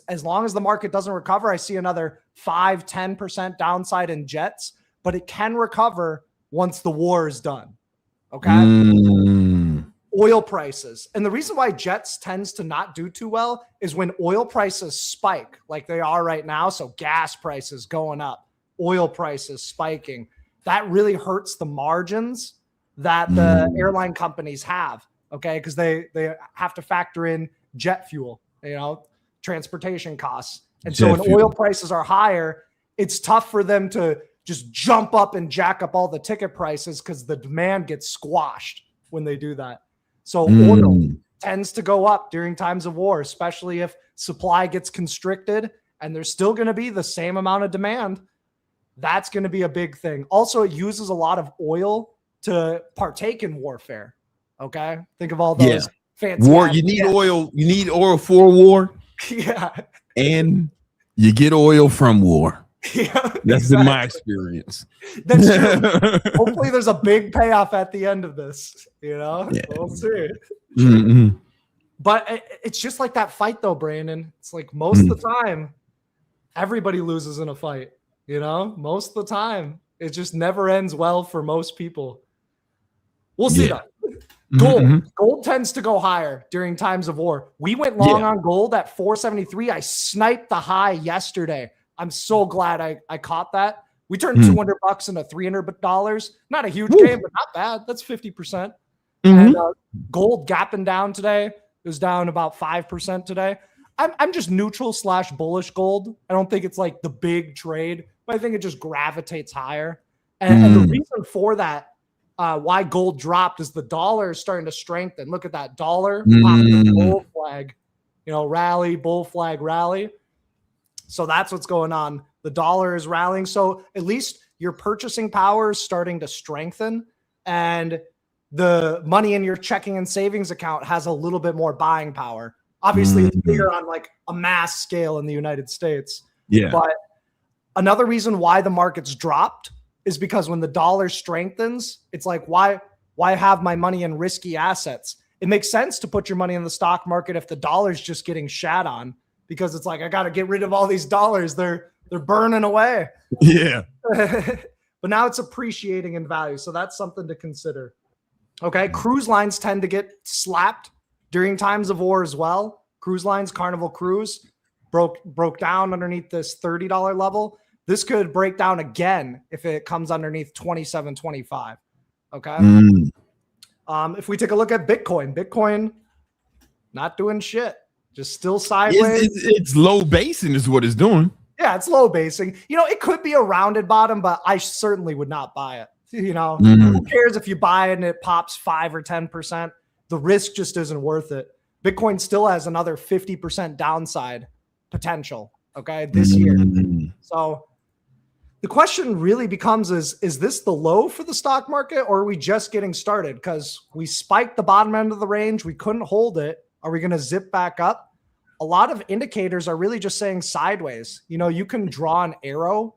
As long as the market doesn't recover, I see another 5-10% downside in jets, but it can recover once the war is done. Okay. Oil prices. And the reason why jets tends to not do too well is when oil prices spike like they are right now. So gas prices going up, oil prices spiking. That really hurts the margins that the airline companies have. Okay. Because they have to factor in jet fuel, transportation costs. And so when oil prices are higher, it's tough for them to just jump up and jack up all the ticket prices because the demand gets squashed when they do that. So oil tends to go up during times of war, especially if supply gets constricted and there's still going to be the same amount of demand. That's going to be a big thing. Also, it uses a lot of oil to partake in warfare. Okay. Think of all those fancy war. You need oil. You need oil for war. Yeah. And you get oil from war. Yeah, that's been my experience. That's true. Hopefully there's a big payoff at the end of this, We'll see. But it's just like that fight though, Brandon. It's like most of the time everybody loses in a fight, most of the time it just never ends well for most people. We'll see that. Gold tends to go higher during times of war. We went long on gold at 473. I sniped the high yesterday. I'm so glad I caught that. We turned $200 into $300. Not a huge game, but not bad. That's 50%. And gold gapping down today. It was down about 5% today. I'm just neutral / bullish gold. I don't think it's like the big trade, but I think it just gravitates higher. And the reason for that, why gold dropped, is the dollar is starting to strengthen. Look at that dollar, bull flag, rally, bull flag, rally. So that's what's going on. The dollar is rallying. So at least your purchasing power is starting to strengthen, and the money in your checking and savings account has a little bit more buying power. Obviously, it's bigger on like a mass scale in the United States. Yeah. But another reason why the market's dropped is because when the dollar strengthens, it's like, why have my money in risky assets? It makes sense to put your money in the stock market if the dollar's just getting shat on. Because it's like, I got to get rid of all these dollars. They're burning away. Yeah. But now it's appreciating in value. So that's something to consider. Okay. Cruise lines tend to get slapped during times of war as well. Cruise lines, Carnival Cruise broke down underneath this $30 level. This could break down again if it comes underneath 27.25. Okay. If we take a look at Bitcoin not doing shit. Just still sideways. It's low basing is what it's doing. Yeah, it's low basing. It could be a rounded bottom, but I certainly would not buy it. Who cares if you buy it and it pops 5 or 10%? The risk just isn't worth it. Bitcoin still has another 50% downside potential, this year. So the question really becomes is this the low for the stock market, or are we just getting started? Because we spiked the bottom end of the range. We couldn't hold it. Are we going to zip back up? A lot of indicators are really just saying sideways. You can draw an arrow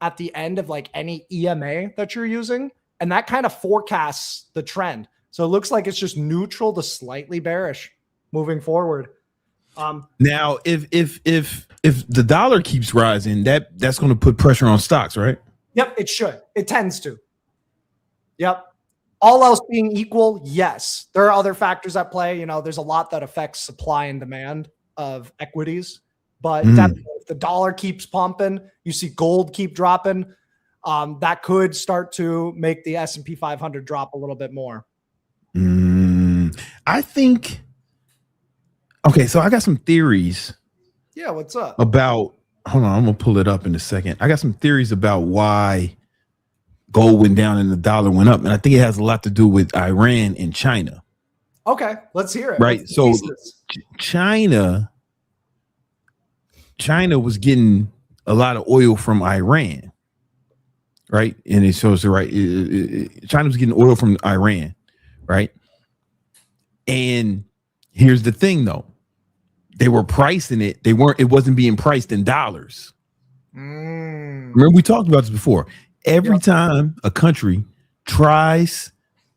at the end of like any EMA that you're using, and that kind of forecasts the trend. So it looks like it's just neutral to slightly bearish moving forward. Now, if the dollar keeps rising, that's going to put pressure on stocks, right? Yep, it should. It tends to. Yep. All else being equal, yes. There are other factors at play. There's a lot that affects supply and demand of equities. But definitely, if the dollar keeps pumping, you see gold keep dropping, that could start to make the S&P 500 drop a little bit more. I think, okay, so I got some theories. Yeah, what's up? Hold on, I'm going to pull it up in a second. I got some theories about why gold went down and the dollar went up. And I think it has a lot to do with Iran and China. Okay, let's hear it. Right. So China was getting a lot of oil from Iran. Right. And it shows China was getting oil from Iran. Right. And here's the thing, though. They were pricing it. It wasn't being priced in dollars. Remember, we talked about this before. Every time a country tries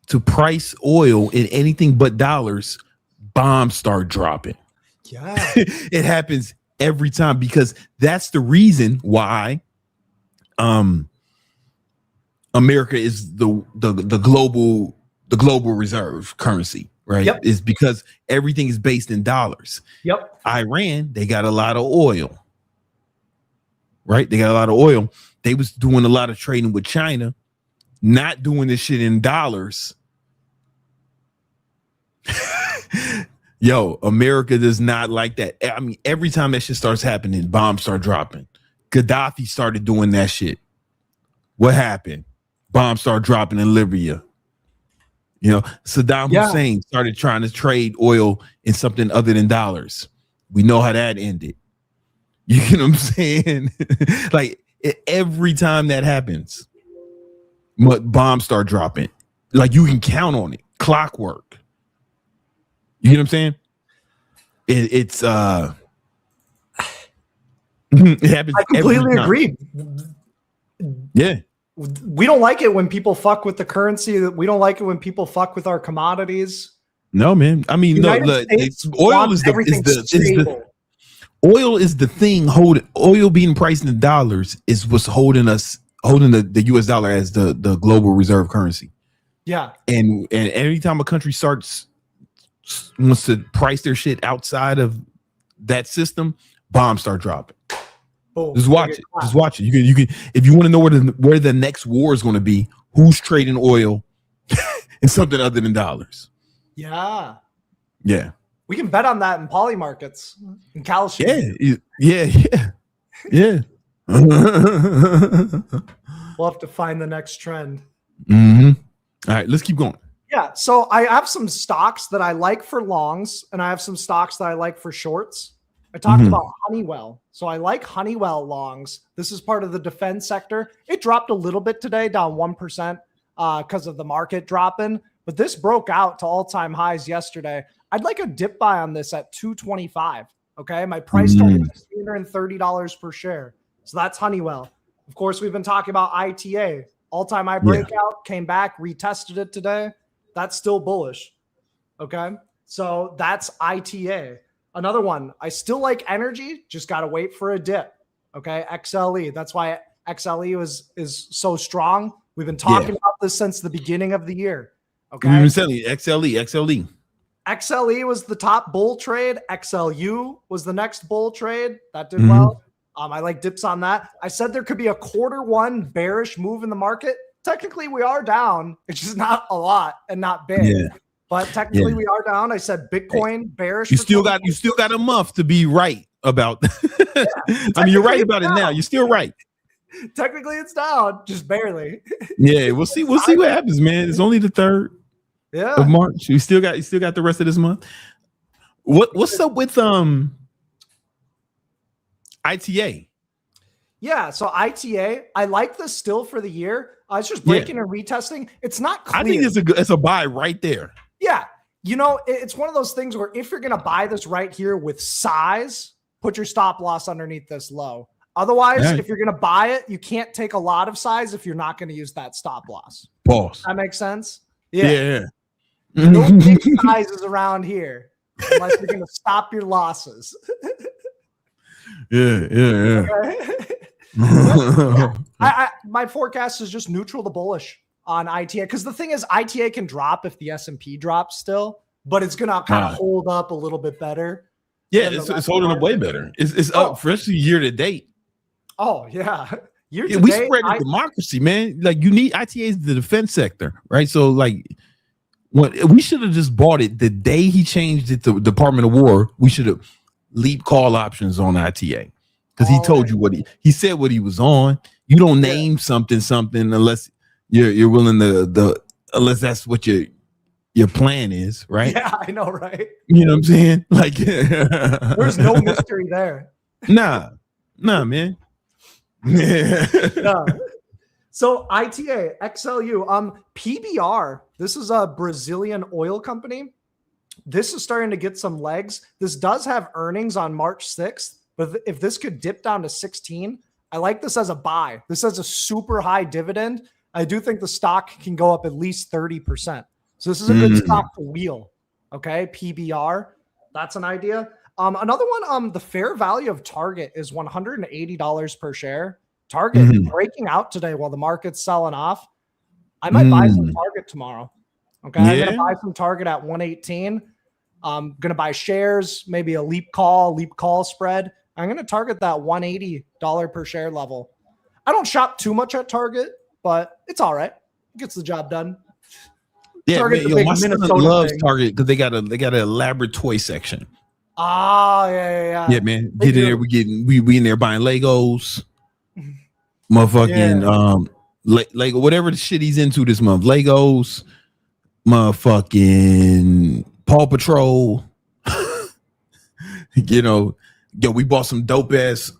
to price oil in anything but dollars, bombs start dropping. Yeah. It happens every time, because that's the reason why America is the global reserve currency, right? Yep. Is because everything is based in dollars. Yep. Iran, they got a lot of oil, right? They got a lot of oil. They was doing a lot of trading with China, not doing this shit in dollars. Yo, America does not like that. I mean, every time that shit starts happening, bombs start dropping. Gaddafi started doing that shit. What happened? Bombs start dropping in Libya. You know, Saddam Hussein started trying to trade oil in something other than dollars. We know how that ended. You know what I'm saying? Like every time that happens, bombs start dropping. Like you can count on it. Clockwork. You know what I'm saying? It's it happens. I completely agree. Yeah. We don't like it when people fuck with the currency. We don't like it when people fuck with our commodities. No, man. I mean, oil is the oil is the thing holding oil being priced in dollars is what's holding the US dollar as the global reserve currency. Yeah. And every time a country wants to price their shit outside of that system, bombs start dropping. Boom. Just watch it. Just watch it. You can if you want to know where the next war is going to be, who's trading oil and something other than dollars. Yeah. Yeah. We can bet on that in poly markets in Calcium. Yeah. We'll have to find the next trend. Mm-hmm. All right, let's keep going. Yeah. So I have some stocks that I like for longs, and I have some stocks that I like for shorts. I talked about Honeywell. So I like Honeywell longs. This is part of the defense sector. It dropped a little bit today, down 1% because of the market dropping. But this broke out to all-time highs yesterday. I'd like a dip buy on this at $225. Okay. My price target is $330 per share. So that's Honeywell. Of course, we've been talking about ITA. All-time high breakout, came back, retested it today. That's still bullish. Okay. So that's ITA. Another one, I still like energy, just got to wait for a dip. Okay. XLE. That's why XLE is so strong. We've been talking about this since the beginning of the year. Okay. We've been selling XLE. XLE was the top bull trade. XLU was the next bull trade. That did well. I like dips on that. I said there could be a Q1 bearish move in the market. Technically, we are down. It's just not a lot and not big. Yeah. But technically, we are down. I said Bitcoin bearish. You still got a month to be right about. I mean, you're right about it now. You're still right. Technically, it's down, just barely. Yeah, we'll see. We'll see what happens, man. It's only the 3rd of March. You still got the rest of this month. What's up with ITA? Yeah, so ITA, I like this still for the year. It's just breaking and retesting. It's not clear. I think it's a buy right there. Yeah, you know, it's one of those things where if you're going to buy this right here with size, put your stop loss underneath this low. Otherwise, if you're going to buy it, you can't take a lot of size if you're not going to use that stop loss. Pause. That makes sense? Yeah. No big sizes around here unless you're going to stop your losses. Yeah. My forecast is just neutral to bullish on ITA because the thing is ITA can drop if the S&P drops still, but it's going to kind of hold up a little bit better. Yeah, it's holding up way better. It's up, especially year to date. Oh, yeah. We spread the democracy, man. Like you need ITA is the defense sector, right? So like we should have just bought it the day he changed it to Department of War. We should have leap call options on ITA because he told you what he said what he was on. You don't name something unless you're willing to unless that's what your plan is, right? Yeah, I know, right? You know what I'm saying? Like there's no mystery there. Nah, man. No. So ITA, XLU, PBR, this is a Brazilian oil company. This is starting to get some legs. This does have earnings on March 6th, but if this could dip down to 16, I like this as a buy. This has a super high dividend. I do think the stock can go up at least 30%. So this is a good stock to wheel. Okay, PBR, that's an idea. Another one, the fair value of Target is $180 per share. Target breaking out today while the market's selling off. I might buy some Target tomorrow. Okay. I'm going to buy some Target at 118. I'm going to buy shares, maybe a leap call spread. I'm going to target that $180 per share level. I don't shop too much at Target, but it's all right. It gets the job done. Yeah, man, my son loves Target because they got an elaborate toy section. Yeah, man. Get in there. We in there buying Legos, motherfucking Lego, whatever the shit he's into this month. Legos, motherfucking Paw Patrol. We bought some dope ass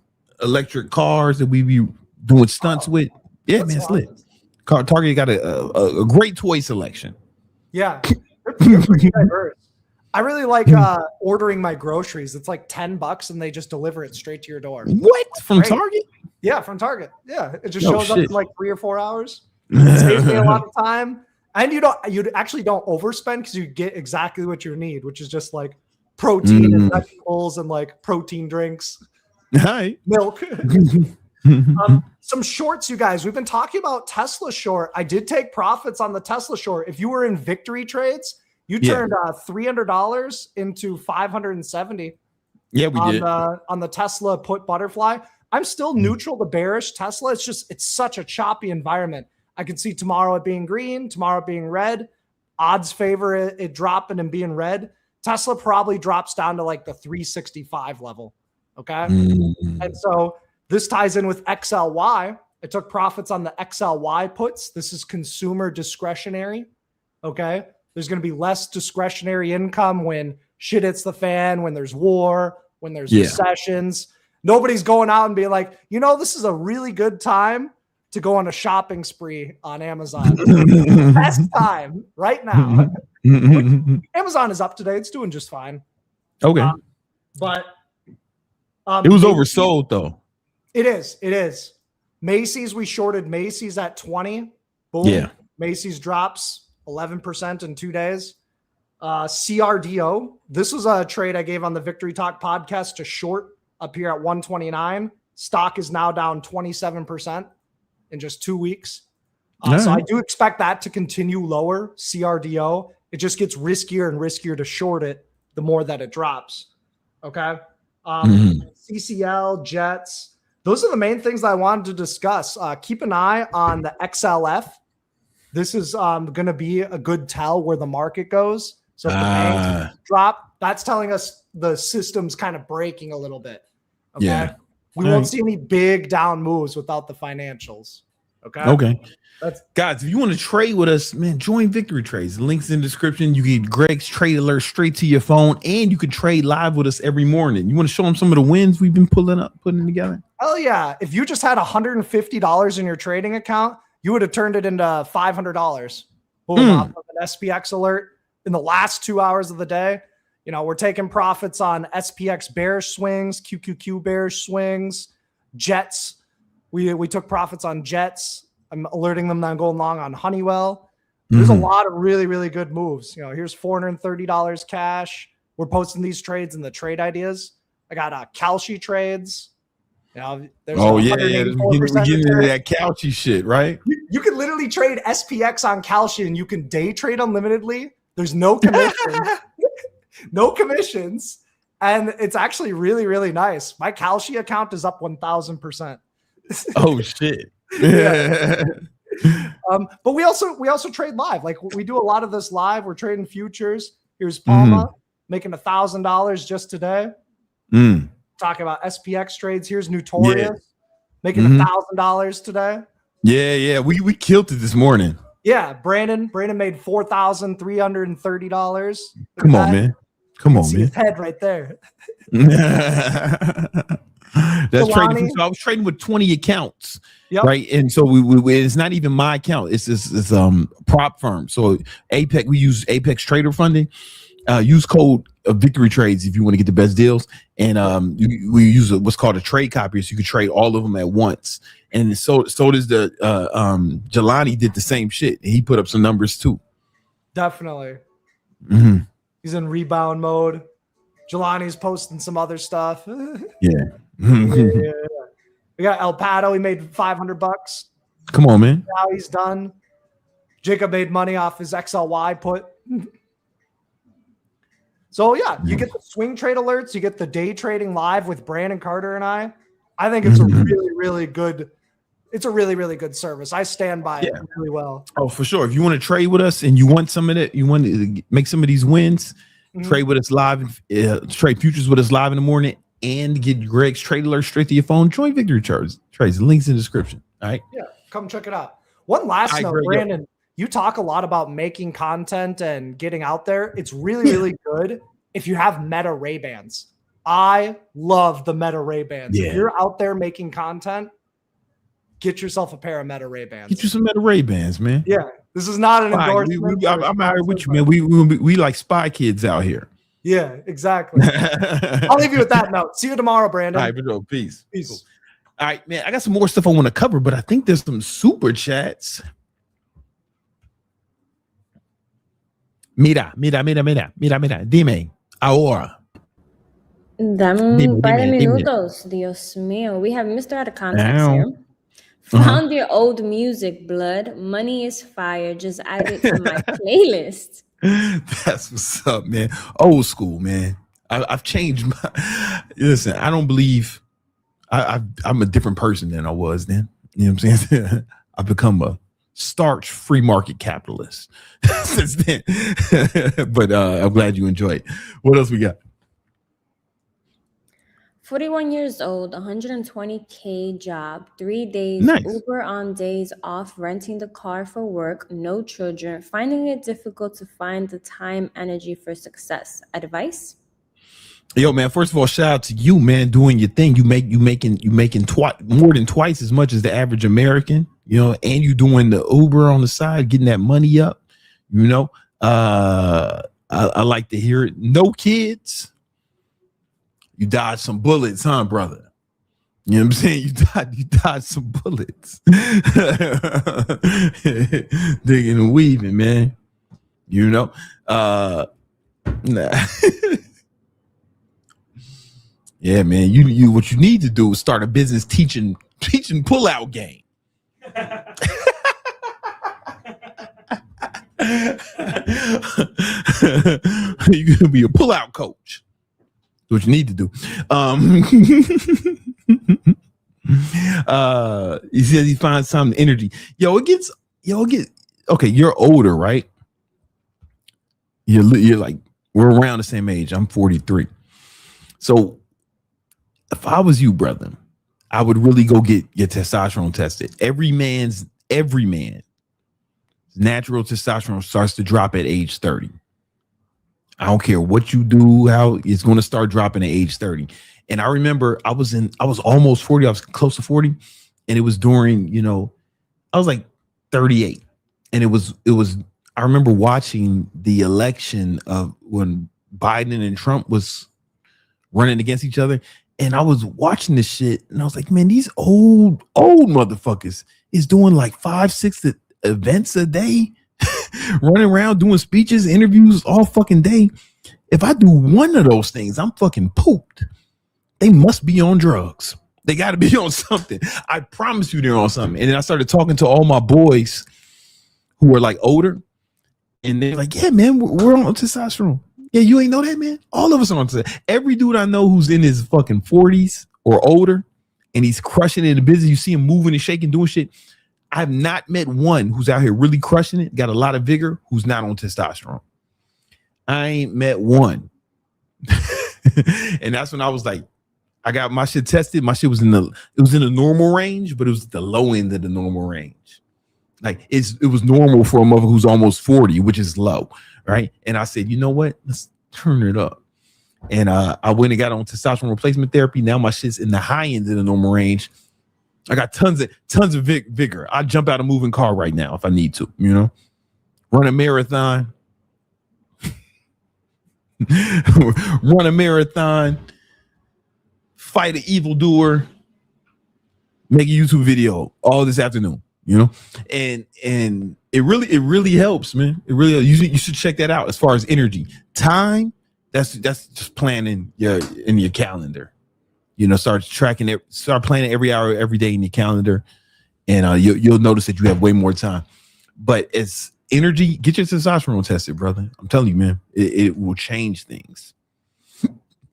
electric cars that we be doing stunts with. Yeah, man, it's lit. Target got a great toy selection. Yeah, they're pretty diverse. I really like ordering my groceries. It's like $10 and they just deliver it straight to your door. What? From Target? Yeah, from Target. Yeah, it just shows up in like 3 or 4 hours. It saves me a lot of time. And you actually don't overspend because you get exactly what you need, which is just like protein and vegetables and like protein drinks. Hi. Milk. Some shorts, you guys. We've been talking about Tesla short. I did take profits on the Tesla short. If you were in victory trades, you turned $300 into $570. Yeah, we did on the Tesla put butterfly. I'm still neutral to bearish Tesla. It's such a choppy environment. I can see tomorrow it being green, tomorrow it being red. Odds favor it dropping and being red. Tesla probably drops down to like the 365 level. Okay. And so this ties in with XLY. I took profits on the XLY puts. This is consumer discretionary. Okay. There's going to be less discretionary income when shit hits the fan, when there's war, when there's recessions. Nobody's going out and being like, this is a really good time to go on a shopping spree on Amazon. Best time right now. Amazon is up today. It's doing just fine. Okay. But it was oversold though. It is. Macy's, we shorted Macy's at 20. Boom. Yeah. Macy's drops 11% in 2 days. CRDO. This was a trade I gave on the Victory Talk podcast to short up here at 129. Stock is now down 27% in just 2 weeks. So I do expect that to continue lower. CRDO. It just gets riskier and riskier to short it the more that it drops. Okay. CCL, Jets. Those are the main things that I wanted to discuss. Keep an eye on the XLF. This is going to be a good tell where the market goes. So if the banks drop, that's telling us the system's kind of breaking a little bit. Okay. Yeah. We won't see any big down moves without the financials. Okay. Guys, if you want to trade with us, man, join Victory Trades. The link's in the description. You get Greg's trade alert straight to your phone, and you can trade live with us every morning. You want to show them some of the wins we've been putting together? Hell yeah. If you just had $150 in your trading account, you would have turned it into $500. Boom, off of an SPX alert in the last 2 hours of the day. We're taking profits on SPX bearish swings, QQQ bearish swings, Jets. We took profits on Jets. I'm alerting them that I'm going long on Honeywell. There's a lot of really, really good moves. Here's $430 cash. We're posting these trades in the trade ideas. I got Kalshi trades. There's we're getting into that Kalshi shit, right? You can literally trade SPX on Kalshi and you can day trade unlimitedly. There's no commission, no commissions. And it's actually really, really nice. My Kalshi account is up 1,000%. Oh shit. Yeah. But we also trade live. Like we do a lot of this live. We're trading futures. Here's Palma making $1,000 just today. Talking about SPX trades. Here's Notorious making $1,000 today. Yeah. We killed it this morning. Yeah, Brandon made $4,330. Come on, man. His head right there. That's trading. So I was trading with 20 accounts, right? And so we it's not even my account. It's prop firm. So Apex, we use Apex Trader Funding. Use code Victory Trades if you want to get the best deals. And we use what's called a trade copier, so you can trade all of them at once. And so does the Jelani did the same shit. And he put up some numbers too. Definitely. He's in rebound mode. Jelani's posting some other stuff. Yeah. Yeah. We got El Pato. He made $500. Come on, man. Now he's done. Jacob made money off his XLY put. So yeah, you get the swing trade alerts. You get the day trading live with Brandon Carter and I. I think it's a really, really good. It's a really, really good service. I stand by it really well. Oh, for sure. If you want to trade with us and you want some of it, you want to make some of these wins, trade with us live, trade futures with us live in the morning, and get Greg's trade alert straight to your phone. Join Victory Trades. The link's in the description. All right. Yeah, come check it out. One last note, Brandon. You talk a lot about making content and getting out there. It's really, really good if you have Meta Ray-Bans. I love the Meta Ray-Bans. Yeah. If you're out there making content, get yourself a pair of Meta Ray-Bans. Get you some Meta Ray-Bans, man. Yeah, this is not an endorsement. I'm out here with you, man. We like spy kids out here. Yeah, exactly. I'll leave you with that note. See you tomorrow, Brandon. All right, bro. Peace. Peace. Cool. All right, man. I got some more stuff I want to cover, but I think there's some super chats. Mira. Dime, ahora. Dame un par de minutos. Dios mío. We have Mr. Out of Context here. Found your old music, blood. Money is fire. Just add it to my playlist. That's what's up, man. Old school, man. I've changed my. Listen, I don't believe I'm a different person than I was then. You know what I'm saying? I've become a starch free market capitalist since then. But I'm glad you enjoy it. What else we got? 41 years old, 120K job, 3 days, Nice. Uber on days off, renting the car for work, no children, finding it difficult to find the time, energy for success. Advice? Yo, man, first of all, shout out to you, man, doing your thing. You making more than twice as much as the average American, you know, and you doing the Uber on the side, getting that money up, you know. I like to hear it. No kids. You dodged some bullets, huh, brother? You know what I'm saying? You dodged some bullets. Digging and weaving, man. You know? Nah. Yeah, man. You what you need to do is start a business teaching pull-out game. You're gonna be a pull-out coach. What you need to do. He says he finds some energy. Okay, you're older, right? You're like, we're around the same age. I'm 43. So if I was you, brother, I would really go get your testosterone tested. Every man's natural testosterone starts to drop at age 30. I don't care what you do, how it's going to start dropping at age 30. And I remember I was almost 40. I was close to 40. And it was during, you know, I was like 38. And it was, I remember watching the election of when Biden and Trump was running against each other. And I was watching this shit and I was like, man, these old motherfuckers is doing like 5-6 events a day. Running around doing speeches, interviews all fucking day. If I do one of those things, I'm fucking pooped. They must be on drugs. They got to be on something. I promise you they're on something. And then I started talking to all my boys who were like older. And they're like, yeah, man, we're on testosterone. Yeah, you ain't know that, man? All of us are on testosterone. Every dude I know who's in his fucking 40s or older and he's crushing it in the business, you see him moving and shaking, doing shit. I've not met one who's out here really crushing it, got a lot of vigor, who's not on testosterone. I ain't met one. And that's when I was like, I got my shit tested. My shit was in the normal range, but it was the low end of the normal range. Like it was normal for a mother who's almost 40, which is low, right? And I said, you know what? Let's turn it up. And I went and got on testosterone replacement therapy. Now my shit's in the high end of the normal range. I got tons of vigor. I'll jump out a moving car right now if I need to, you know, run a marathon, fight an evildoer, make a YouTube video all this afternoon, you know, and it really helps, man. It really, you should check that out as far as energy, time, That's just planning in your calendar. Start tracking it. Start planning every hour, every day in your calendar, and you'll notice that you have way more time. But it's energy. Get your testosterone tested, brother. I'm telling you, man, it will change things.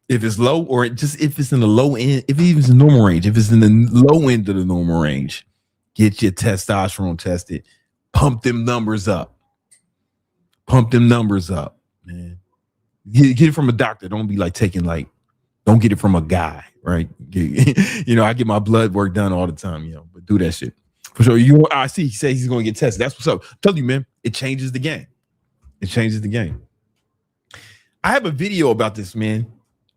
If it's low, or if it's in the low end, if it's in the normal range, if it's in the low end of the normal range, get your testosterone tested. Pump them numbers up. Man. Get it from a doctor. Don't be don't get it from a guy, right? I get my blood work done all the time, but do that shit. For sure. I see he says he's going to get tested. That's what's up. I'm telling you, man, it changes the game. I have a video about this, man.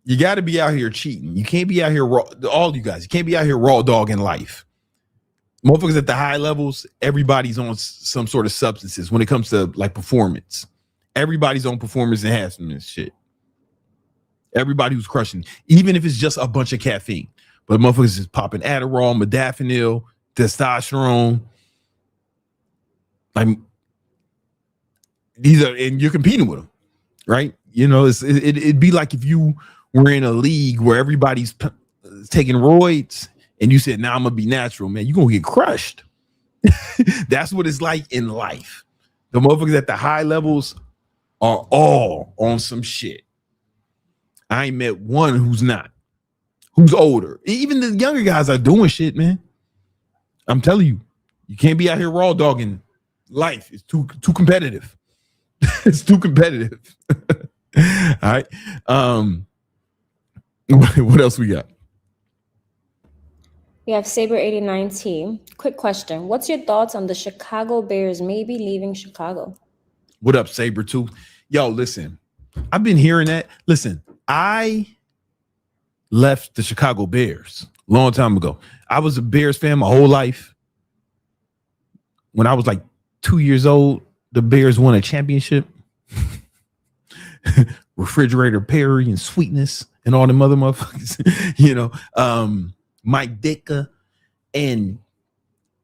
You got to be out here cheating. You can't be out here all you guys. You can't be out here raw dogging life. Motherfuckers at the high levels, everybody's on some sort of substances when it comes to like performance. Everybody's on performance enhancement shit. Everybody who's crushing, even if it's just a bunch of caffeine. But motherfuckers is popping Adderall, modafinil, testosterone. These are, and you're competing with them, right? It'd be like if you were in a league where everybody's taking roids and you said, "Nah, I'm gonna be natural, man." You're gonna get crushed. That's what it's like in life. The motherfuckers at the high levels are all on some shit. I ain't met one who's older. Even the younger guys are doing shit, man. I'm telling you, you can't be out here raw dogging life. It's too competitive. It's too competitive. All right. What else we got? We have Saber89T. Quick question. What's your thoughts on the Chicago Bears maybe leaving Chicago? What up, Sabertooth? Yo, listen, I've been hearing that. Listen, I left the Chicago Bears a long time ago. I was a Bears fan my whole life. When I was like 2 years old, the Bears won a championship. Refrigerator Perry and Sweetness and all them other motherfuckers, Mike Ditka, and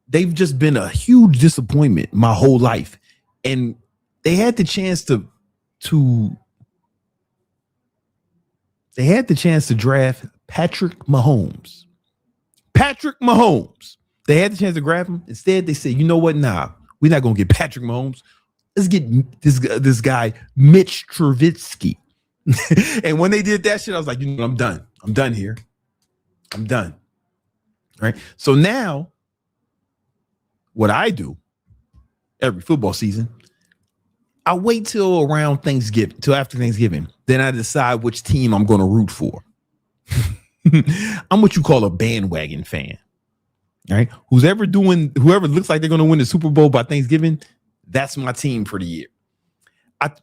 they've just been a huge disappointment my whole life. And they had the chance to draft Patrick Mahomes. They had the chance to grab him. Instead, they said, "You know what? Nah, we're not gonna get Patrick Mahomes. Let's get this guy, Mitch Trubisky." And when they did that shit, I was like, I'm done. I'm done here. I'm done. Right. So now, what I do every football season, I wait till around Thanksgiving, till after Thanksgiving. Then I decide which team I'm going to root for. I'm what you call a bandwagon fan. Right. Whoever looks like they're going to win the Super Bowl by Thanksgiving, that's my team for the year.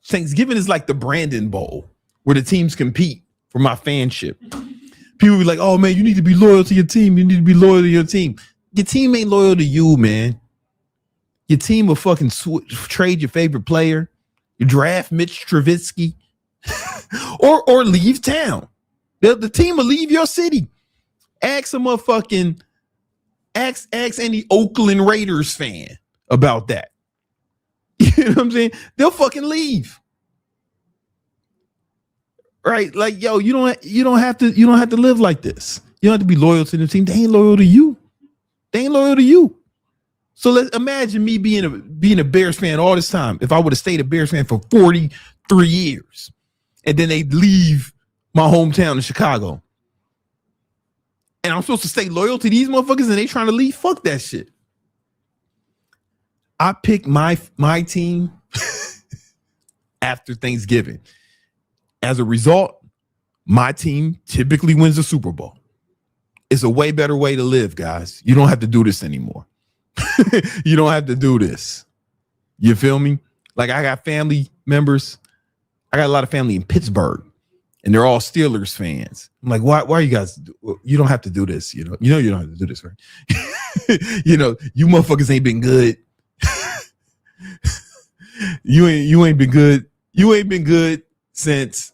Thanksgiving is like the Brandon Bowl, where the teams compete for my fanship. People be like, "Oh man, you need to be loyal to your team. You need to be loyal to your team." Your team ain't loyal to you, man. Your team will fucking trade your favorite player. You draft Mitch Trubisky, or leave town. The team will leave your city. Ask any Oakland Raiders fan about that. You know what I'm saying? They'll fucking leave. Right? Like, yo, you don't have to live like this. You don't have to be loyal to the team. They ain't loyal to you. So let's imagine me being a Bears fan all this time. If I would have stayed a Bears fan for 43 years, and then they leave my hometown of Chicago, and I'm supposed to stay loyal to these motherfuckers, and they trying to leave. Fuck that shit. I picked my team after Thanksgiving. As a result, my team typically wins the Super Bowl. It's a way better way to live, guys. You don't have to do this anymore. You don't have to do this. You feel me? Like, I got family members. I got a lot of family in Pittsburgh, and they're all Steelers fans. I'm like, why are you guys? You don't have to do this. You don't have to do this, right? You motherfuckers ain't been good. You ain't been good. You ain't been good since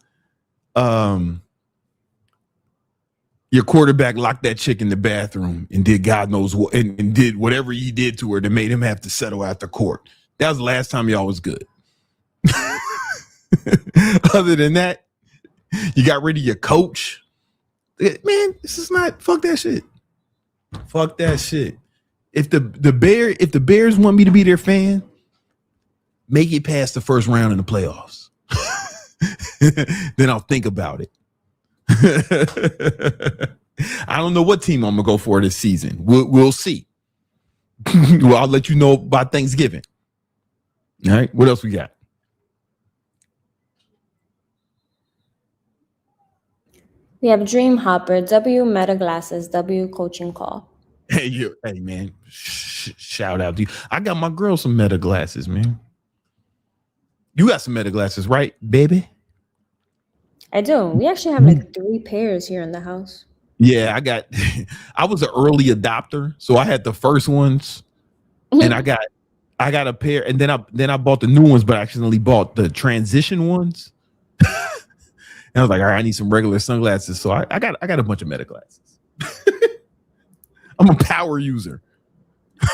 your quarterback locked that chick in the bathroom and did God knows what, and did whatever he did to her that made him have to settle after court. That was the last time y'all was good. Other than that, You got rid of your coach. Man, this is not. Fuck that shit. Fuck that shit. If the Bears want me to be their fan, make it past the first round in the playoffs. Then I'll think about it. I don't know what team I'm gonna go for this season. We'll see. Well, I'll let you know by Thanksgiving. All right. What else we got? We have Dream Hopper, W Meta Glasses, W Coaching Call. Hey, man. Shout out to you. I got my girl some Meta glasses, man. You got some Meta glasses, right, baby? I do. We actually have like 3 pairs here in the house. Yeah, I was an early adopter, so I had the first ones, and I got a pair, and then I bought the new ones, but I accidentally bought the transition ones. And I was like, all right, I need some regular sunglasses, so I got a bunch of Meta glasses. I'm a power user.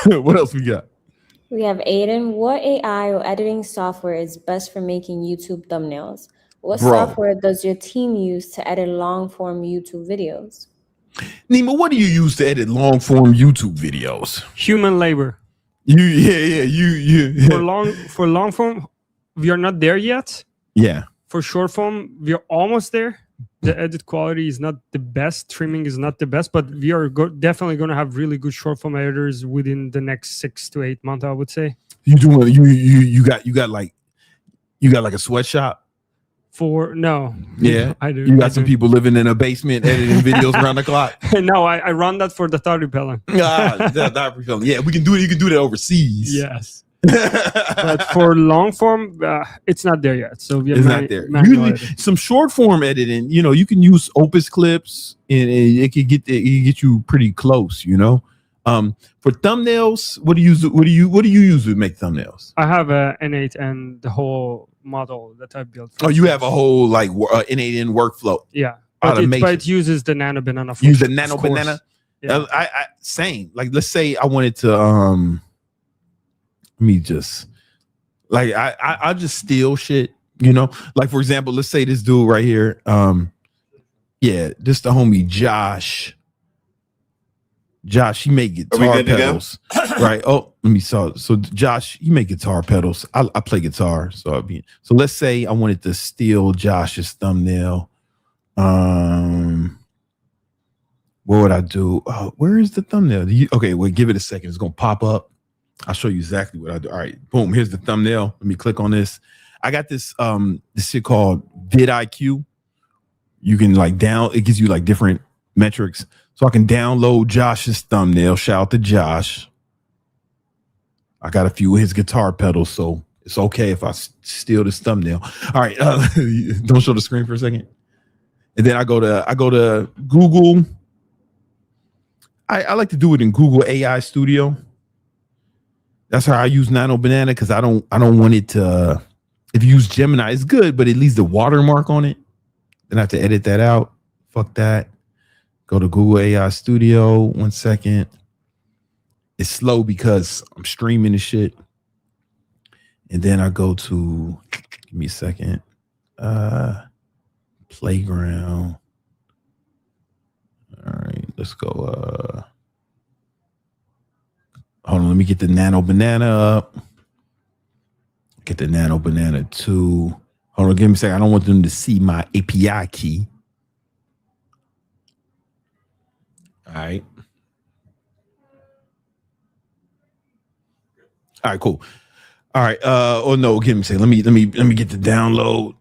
What else we got? We have Aiden. What AI or editing software is best for making YouTube thumbnails? What software does your team use to edit long-form YouTube videos? Nima, what do you use to edit long-form YouTube videos? Human labor. You. For long form, we are not there yet. Yeah. For short form, we are almost there. The edit quality is not the best. Trimming is not the best, but we are definitely going to have really good short form editors within the next 6 to 8 months, I would say. You got like a sweatshop? No. Yeah, I do. You got some people living in a basement editing videos around the clock. No, I run that for the thought repellent. Yeah, we can do it. You can do that overseas. Yes. But for long form, it's not there yet. So we it's not there. Usually, some short form editing, you can use Opus clips, and it can get you pretty close. For thumbnails, what do you use to make thumbnails? I have a N8 and the whole model that I built. Oh, you have a whole like N8N workflow. Yeah, but it uses the Nano Banana. Use the Nano Banana. Yeah. I same. Like, let's say I wanted to me just like I just steal shit. Like, for example, let's say this dude right here. This the homie Josh. He made guitar pedals, right? Oh, let me saw. So Josh, he made guitar pedals. I play guitar, so let's say I wanted to steal Josh's thumbnail. What would I do? Where is the thumbnail? Okay, well, give it a second. It's gonna pop up. I'll show you exactly what I do. All right, boom. Here's the thumbnail. Let me click on this. I got this shit called vidIQ. You can it gives you like different metrics. So I can download Josh's thumbnail. Shout out to Josh. I got a few of his guitar pedals, so it's okay if I steal this thumbnail. All right, don't show the screen for a second. And then I go to Google. I like to do it in Google AI Studio. That's how I use Nano Banana, because I don't want it to. If you use Gemini, it's good, but it leaves the watermark on it. Then I have to edit that out. Fuck that. Go to Google AI Studio. 1 second. It's slow because I'm streaming the shit. And then I go to, give me a second. Playground. All right, let's go. Hold on, let me get the Nano Banana up. Get the Nano Banana 2. Hold on, give me a second. I don't want them to see my API key. All right. All right, cool. All right. Oh no, give me a second. Let me get the downloads.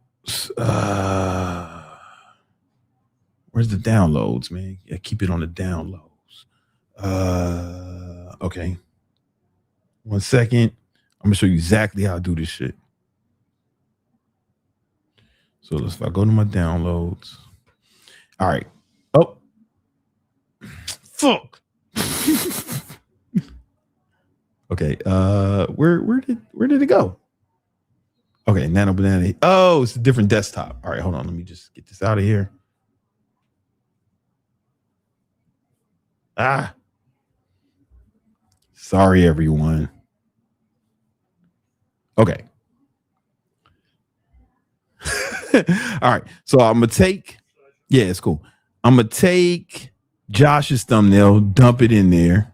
Where's the downloads, man? Yeah, keep it on the downloads. Okay. 1 second. I'm gonna show you exactly how I do this shit. So if I go to my downloads. All right. Oh. Fuck. Okay. Where did it go? Okay, Nano Banana. Oh, it's a different desktop. All right, hold on. Let me just get this out of here. Sorry, everyone. Okay. All right. So I'm gonna take. Yeah, it's cool. I'm gonna take Josh's thumbnail, dump it in there.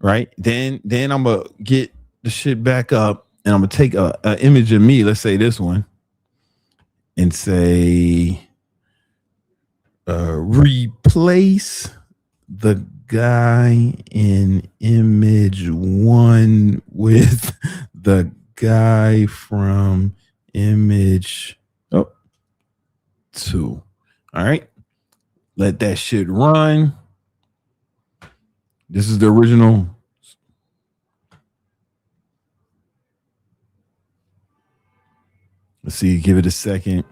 Right. Then I'm gonna get the shit back up, and I'm gonna take a image of me. Let's say this one, and say replace the guy in image 1 with the guy from image 2. All right, let that shit run. This is the original. Let's see, give it a second.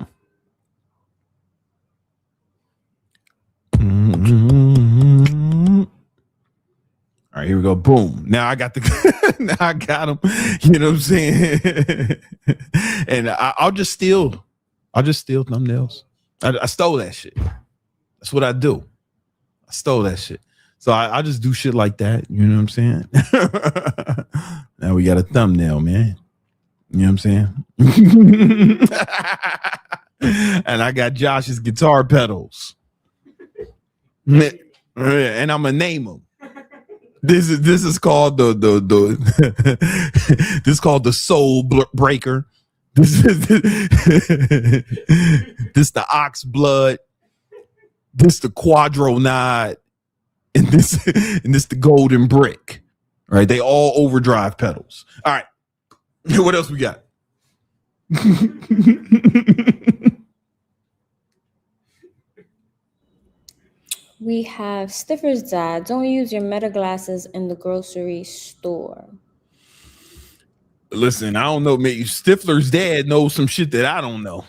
All right, here we go. Boom. Now I got the now I got him. You know what I'm saying? And I'll just steal thumbnails. I stole that shit. That's what I do. I stole that shit. So I just do shit like that. You know what I'm saying? Now we got a thumbnail, man. You know what I'm saying? And I got Josh's guitar pedals. And I'm gonna name them. This is called the this is called the Soul Breaker. This the Ox Blood. This the Quadro Nod. And this the Golden Brick. All right, they all overdrive pedals. All right, what else we got? We have Stifler's dad. Don't use your meta glasses in the grocery store. Listen, I don't know. Maybe Stifler's dad knows some shit that I don't know.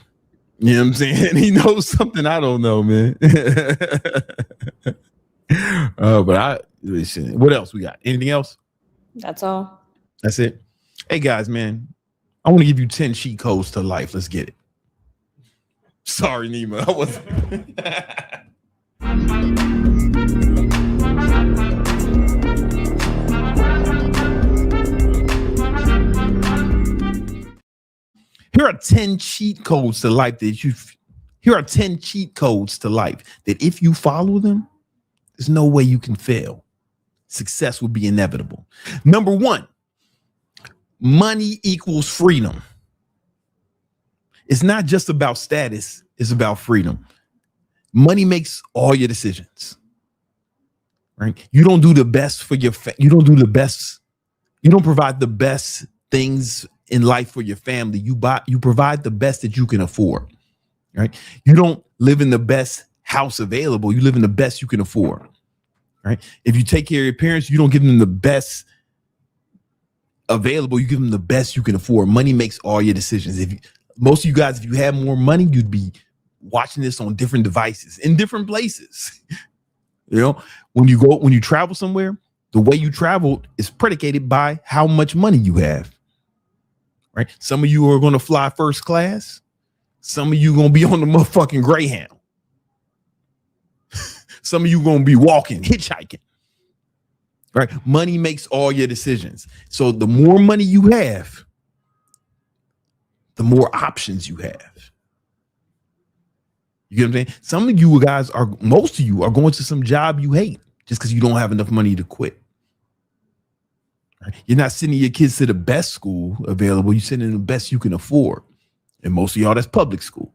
You know what I'm saying? He knows something I don't know, man. But listen, what else we got? Anything else? That's all. That's it. Hey guys, man, I want to give you 10 cheat codes to life. Let's get it. Sorry, Nima. I wasn't. Here are 10 cheat codes to life here are 10 cheat codes to life that if you follow them, there's no way you can fail. Success will be inevitable. Number 1, money equals freedom. It's not just about status, it's about freedom. Money makes all your decisions. Right? You don't do the best for your you don't provide the best things in life for your family. You provide the best that you can afford. Right? You don't live in the best house available. You live in the best you can afford. Right? If you take care of your parents, you don't give them the best available. You give them the best you can afford. Money makes all your decisions. Most of you guys, if you had more money, you'd be watching this on different devices in different places. You know, when you travel somewhere, the way you travel is predicated by how much money you have. Right? Some of you are going to fly first class. Some of you going to be on the motherfucking Greyhound. Some of you going to be walking, hitchhiking. Right? Money makes all your decisions. So the more money you have, the more options you have. You get what I'm saying? Some of you guys most of you are going to some job you hate just because you don't have enough money to quit. Right? You're not sending your kids to the best school available. You're sending the best you can afford. And most of y'all, that's public school.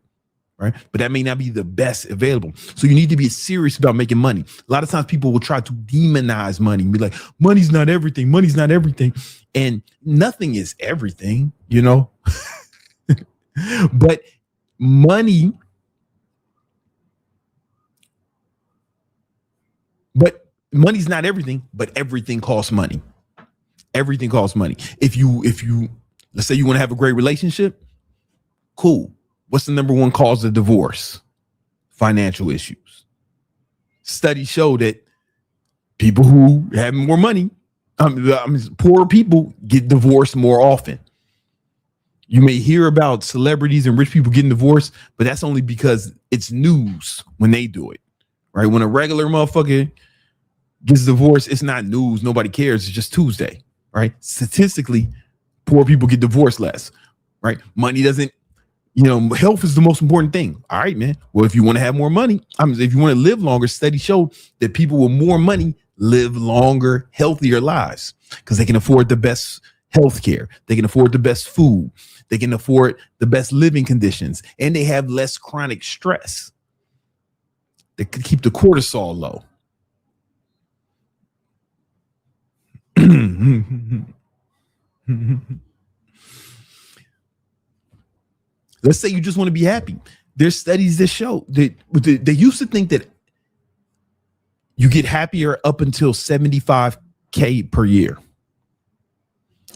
Right? But that may not be the best available. So you need to be serious about making money. A lot of times people will try to demonize money and be like, money's not everything. Money's not everything. And nothing is everything, you know? But money's not everything, but everything costs money. Everything costs money. If you let's say you want to have a great relationship, cool. What's the number 1 cause of divorce? Financial issues. Studies show that people who have more money, poor people get divorced more often. You may hear about celebrities and rich people getting divorced, but that's only because it's news when they do it. Right? When a regular motherfucker gets divorced, it's not news. Nobody cares. It's just Tuesday. Right? Statistically, poor people get divorced less. Right? Money doesn't You know, health is the most important thing. All right, man. Well, if you want to have more money, if you want to live longer, studies show that people with more money live longer, healthier lives because they can afford the best health care. They can afford the best food. They can afford the best living conditions, and they have less chronic stress. They could keep the cortisol low. Let's say you just want to be happy. There's studies that show that they used to think that you get happier up until 75K per year.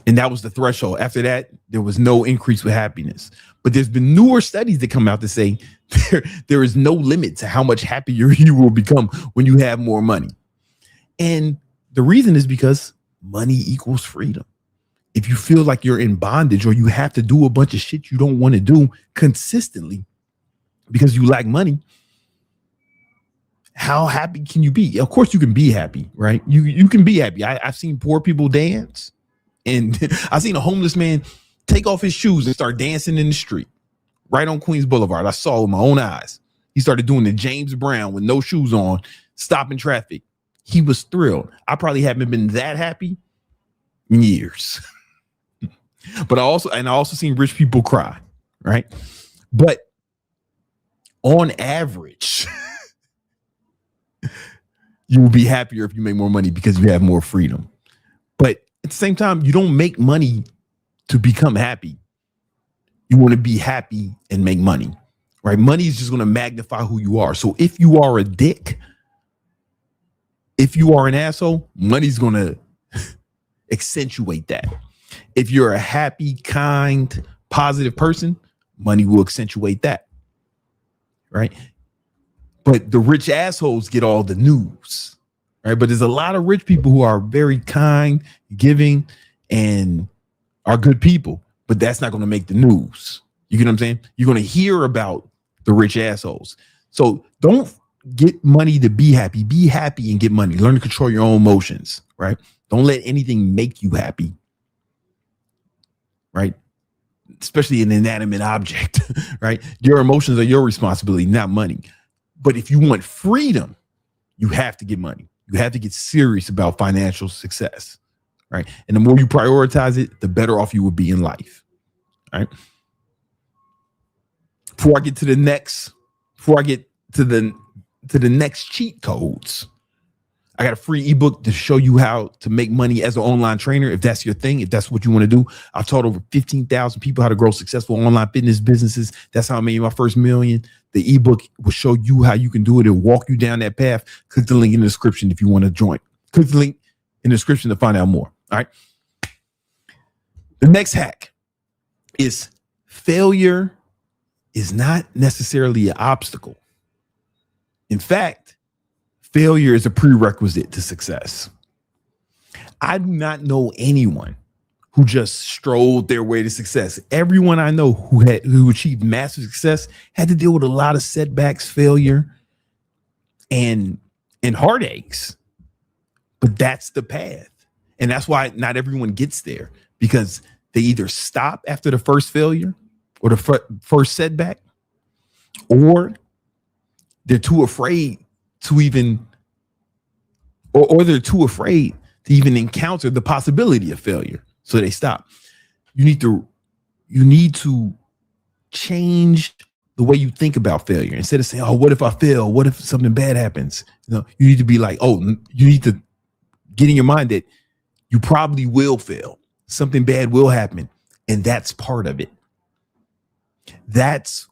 And that was the threshold. After that, there was no increase with happiness. But there's been newer studies that come out to say there is no limit to how much happier you will become when you have more money. And the reason is because money equals freedom. If you feel like you're in bondage or you have to do a bunch of shit you don't want to do consistently because you lack money, how happy can you be? Of course you can be happy, right? You can be happy. I've seen poor people dance, and I seen a homeless man take off his shoes and start dancing in the street right on Queens Boulevard. I saw it with my own eyes. He started doing the James Brown with no shoes on, stopping traffic. He was thrilled. I probably haven't been that happy in years. But I also seen rich people cry, right? But on average, you will be happier if you make more money because you have more freedom. But at the same time, you don't make money to become happy. You want to be happy and make money, right? Money is just going to magnify who you are. So if you are a dick, if you are an asshole, money's going to accentuate that. If you're a happy, kind, positive person, money will accentuate that, right? But the rich assholes get all the news, right? But there's a lot of rich people who are very kind, giving, and are good people, but that's not going to make the news. You get what I'm saying? You're going to hear about the rich assholes. So don't get money to be happy. Be happy and get money. Learn to control your own emotions, right? Don't let anything make you happy, right? Especially an inanimate object, right? Your emotions are your responsibility, not money. But if you want freedom, you have to get money. You have to get serious about financial success, right? And the more you prioritize it, the better off you will be in life, right? Before I get to the next cheat codes, I got a free ebook to show you how to make money as an online trainer. If that's your thing, if that's what you want to do, I've taught over 15,000 people how to grow successful online fitness businesses. That's how I made my first $1 million. The ebook will show you how you can do it and walk you down that path. Click the link in the description if you want to join. Click the link in the description to find out more. All right. The next hack is failure is not necessarily an obstacle. In fact, failure is a prerequisite to success. I do not know anyone who just strolled their way to success. Everyone I know who achieved massive success had to deal with a lot of setbacks, failure, and heartaches. But that's the path. And that's why not everyone gets there, because they either stop after the first failure or the first setback, or they're too afraid to even, or they're too afraid to even encounter the possibility of failure. So they stop. You need to change the way you think about failure. Instead of saying, oh, what if I fail? What if something bad happens? You need to be like, oh, you need to get in your mind that you probably will fail. Something bad will happen. And that's part of it. That's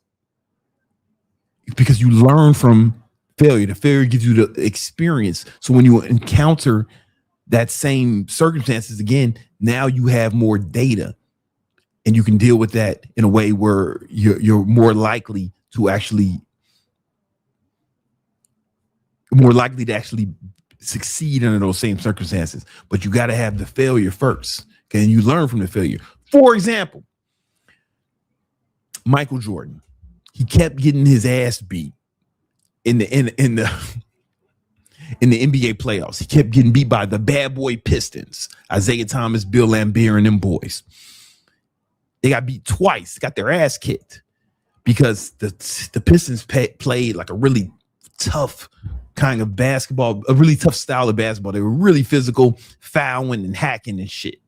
because you learn from failure. The failure gives you the experience. So when you encounter that same circumstances again, now you have more data and you can deal with that in a way where you're more likely to actually succeed under those same circumstances. But you got to have the failure first. Okay, and you learn from the failure. For example, Michael Jordan, he kept getting his ass beat in the NBA playoffs. He kept getting beat by the bad boy Pistons, Isaiah Thomas, Bill Laimbeer, and them boys. They got beat twice, got their ass kicked. because the Pistons played like a really tough kind of basketball, a really tough style of basketball. They were really physical, fouling and hacking and shit.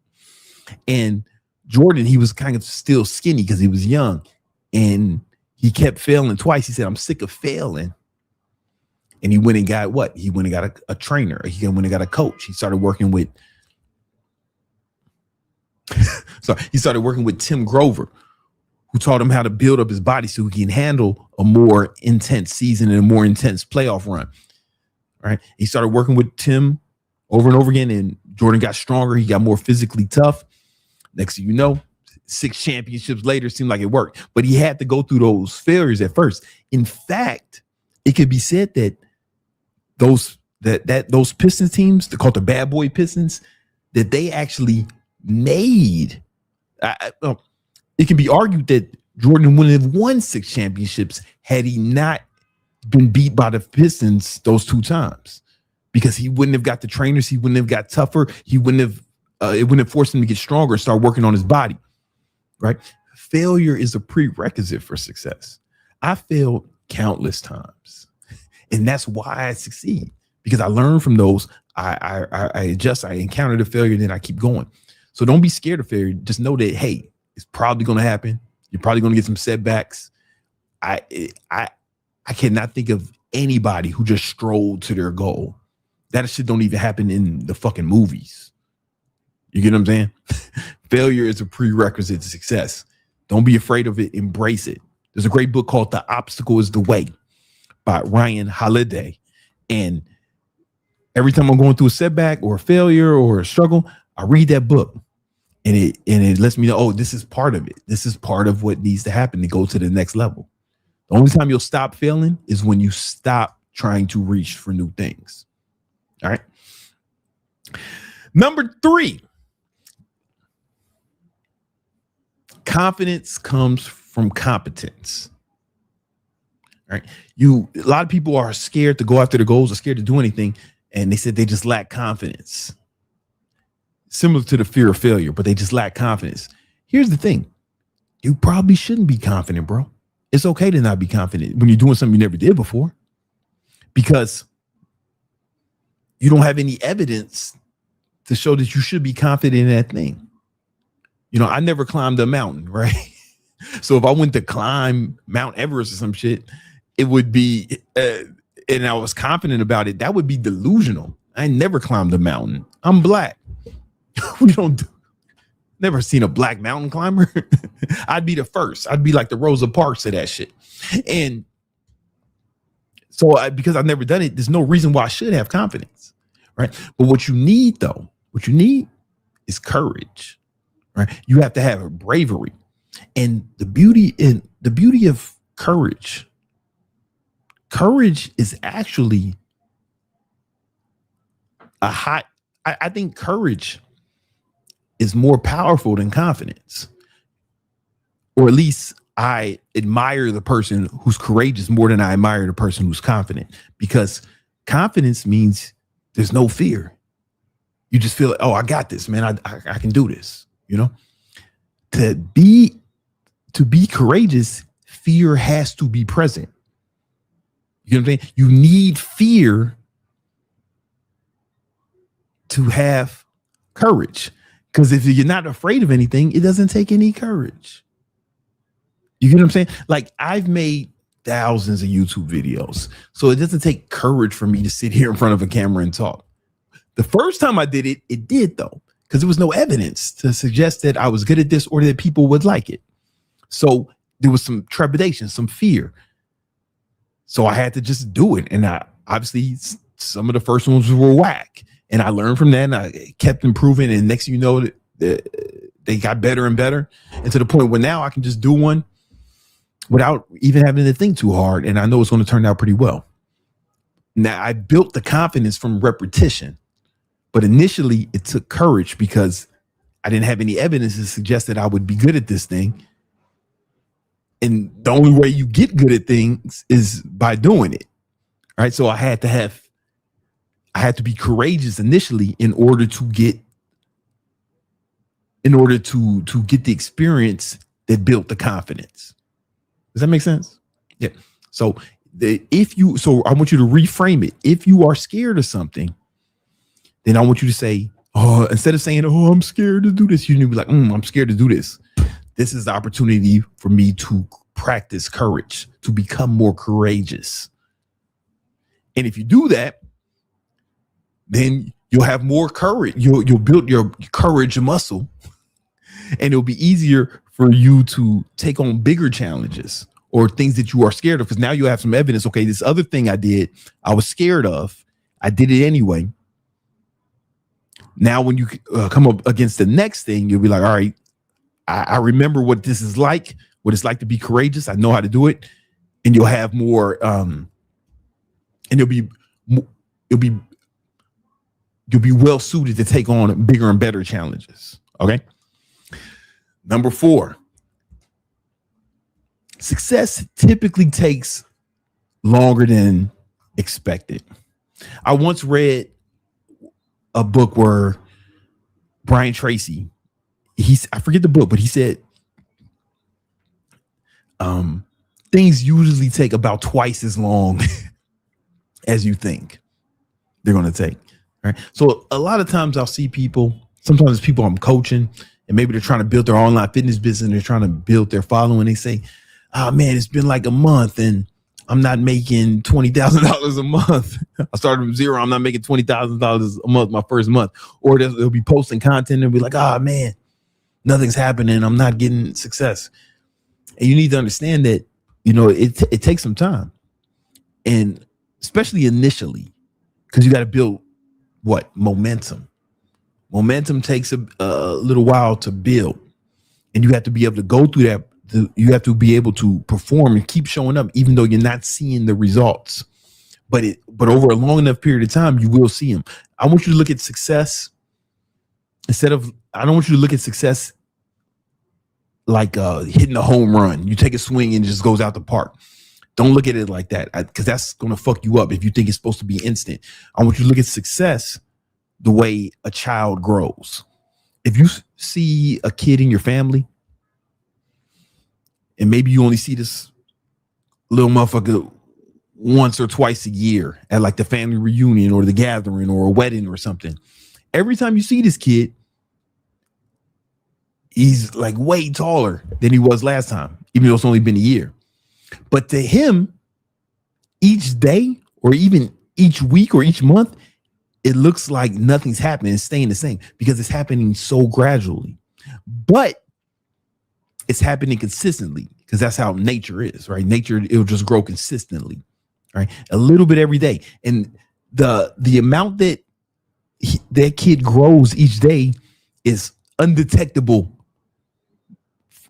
And Jordan, he was kind of still skinny because he was young, and he kept failing twice. He said, I'm sick of failing. And he went and got what? He went and got a trainer. He went and got a coach. He started working with Tim Grover, who taught him how to build up his body so he can handle a more intense season and a more intense playoff run. Right? He started working with Tim over and over again, and Jordan got stronger. He got more physically tough. Next thing you know, 6 championships later, seemed like it worked. But he had to go through those failures at first. In fact, it could be said that those Pistons teams, they're called the Bad Boy Pistons, that they actually made. It can be argued that Jordan wouldn't have won 6 championships had he not been beat by the Pistons those 2 times, because he wouldn't have got the trainers. He wouldn't have got tougher. He wouldn't have. It wouldn't have forced him to get stronger and start working on his body. Right? Failure is a prerequisite for success. I failed countless times, and that's why I succeed, because I learn from those. I adjust. I encounter the failure, then I keep going. So don't be scared of failure. Just know that, hey, it's probably going to happen. You're probably going to get some setbacks. I cannot think of anybody who just strolled to their goal. That shit don't even happen in the fucking movies. You get what I'm saying? Failure is a prerequisite to success. Don't be afraid of it. Embrace it. There's a great book called The Obstacle is the Way by Ryan Holiday. And every time I'm going through a setback or a failure or a struggle, I read that book. And it lets me know, oh, this is part of it. This is part of what needs to happen to go to the next level. The only time you'll stop failing is when you stop trying to reach for new things. All right. Number 3. Confidence comes from competence. All right. A lot of people are scared to go after their goals or scared to do anything. And they said they just lack confidence. Similar to the fear of failure, but they just lack confidence. Here's the thing. You probably shouldn't be confident, bro. It's okay to not be confident when you're doing something you never did before, because you don't have any evidence to show that you should be confident in that thing. You know, I never climbed a mountain, right? So if I went to climb Mount Everest or some shit, it would be, and I was confident about it, that would be delusional. I never climbed a mountain. I'm black. We don't never seen a black mountain climber. I'd be the first. I'd be like the Rosa Parks of that shit. And so because I've never done it, there's no reason why I should have confidence, right? But what you need is courage, right? You have to have bravery. And the beauty of courage is actually I think courage is more powerful than confidence. Or at least I admire the person who's courageous more than I admire the person who's confident, because confidence means there's no fear. You just feel like, oh, I got this, man. I can do this. You know, to be courageous, fear has to be present. You know what I'm saying? You need fear to have courage. Because if you're not afraid of anything, it doesn't take any courage. You get what I'm saying? Like, I've made thousands of YouTube videos, so it doesn't take courage for me to sit here in front of a camera and talk. The first time I did it, it did though, because there was no evidence to suggest that I was good at this or that people would like it. So there was some trepidation, some fear. So I had to just do it. And obviously some of the first ones were whack. And I learned from that, and I kept improving. And next thing you know, they got better and better. And to the point where now I can just do one without even having to think too hard. And I know it's going to turn out pretty well. Now, I built the confidence from repetition. But initially, it took courage because I didn't have any evidence to suggest that I would be good at this thing. And the only way you get good at things is by doing it. Right. So I had to be courageous initially in order to get the experience that built the confidence. Does that make sense? Yeah. So I want you to reframe it. If you are scared of something, then I want you to say, oh, instead of saying, oh, I'm scared to do this, you need to be like, I'm scared to do this. This is the opportunity for me to practice courage, to become more courageous. And if you do that, then you'll have more courage. You'll build your courage muscle, and it'll be easier for you to take on bigger challenges or things that you are scared of. Because now you have some evidence. Okay, this other thing I did, I was scared of. I did it anyway. Now, when you come up against the next thing, you'll be like, all right, I remember what this is like, what it's like to be courageous. I know how to do it. And you'll have more, and you'll be well suited to take on bigger and better challenges. Okay. Number 4, success typically takes longer than expected. I once read a book where Brian Tracy, I forget the book, but he said things usually take about twice as long as you think they're going to take. Right. So a lot of times I'll see people, sometimes it's people I'm coaching, and maybe they're trying to build their online fitness business and they're trying to build their following. They say, oh man, it's been like a month and I'm not making $20,000 a month. I started from zero. I'm not making $20,000 a month my first month. Or they'll be posting content and be like, oh man, nothing's happening. I'm not getting success. And you need to understand that, it takes some time. And especially initially, because you got to build momentum. Momentum takes a little while to build, and you have to be able to go through that. You have to be able to perform and keep showing up, even though you're not seeing the results. But over a long enough period of time, you will see them. I want you to look at success I don't want you to look at success like hitting a home run. You take a swing and it just goes out the park. Don't look at it like that, because that's going to fuck you up if you think it's supposed to be instant. I want you to look at success the way a child grows. If you see a kid in your family, and maybe you only see this little motherfucker once or twice a year at like the family reunion or the gathering or a wedding or something, every time you see this kid, he's like way taller than he was last time, even though it's only been a year. But to him, each day or even each week or each month, it looks like nothing's happening. It's staying the same because it's happening so gradually. But it's happening consistently because that's how nature is, right? Nature, it'll just grow consistently, right? A little bit every day. And the amount that that kid grows each day is undetectable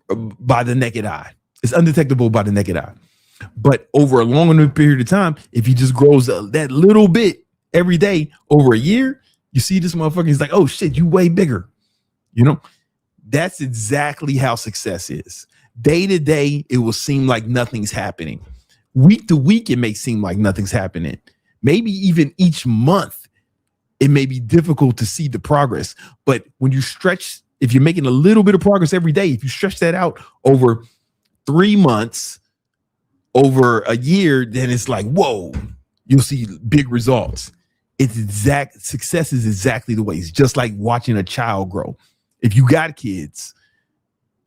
by the naked eye. It's undetectable by the naked eye. But over a long enough period of time, if he just grows that little bit every day over a year, you see this motherfucker, he's like, oh shit, you way bigger. That's exactly how success is. Day to day, it will seem like nothing's happening. Week to week, it may seem like nothing's happening. Maybe even each month, it may be difficult to see the progress. But when you stretch, if you're making a little bit of progress every day, if you stretch that out over 3 months, over a year, then it's like, whoa, you'll see big results. Success is exactly the way. It's just like watching a child grow. If you got kids,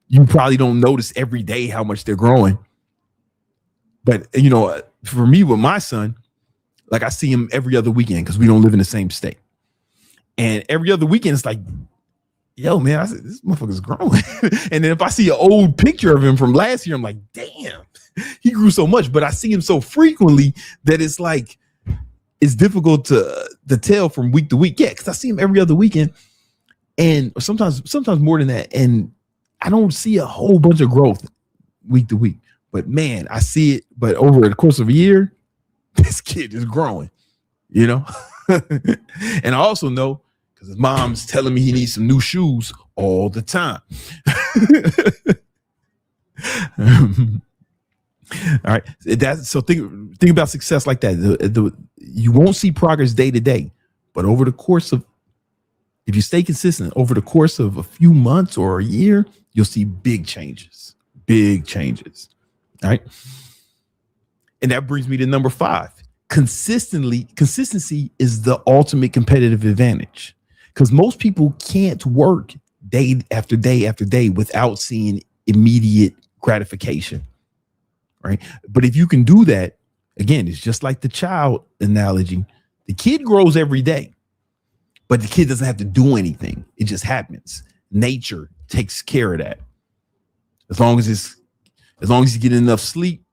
you probably don't notice every day how much they're growing. But, for me with my son, like I see him every other weekend because we don't live in the same state. And every other weekend, it's like, yo, man, this motherfucker's growing. And then if I see an old picture of him from last year, I'm like, damn, he grew so much. But I see him so frequently that it's like, it's difficult to tell from week to week. Yeah, because I see him every other weekend. And sometimes more than that. And I don't see a whole bunch of growth week to week. But man, I see it. But over the course of a year, this kid is growing, And I also know because his mom's telling me he needs some new shoes all the time. All right. So think about success like that. You won't see progress day to day, but over the course of, if you stay consistent over the course of a few months or a year, you'll see big changes. All right. And that brings me to number 5. Consistency is the ultimate competitive advantage, because most people can't work day after day after day without seeing immediate gratification. Right. But if you can do that, again, it's just like the child analogy. The kid grows every day, but the kid doesn't have to do anything. It just happens. Nature takes care of that. As long as he's getting enough sleep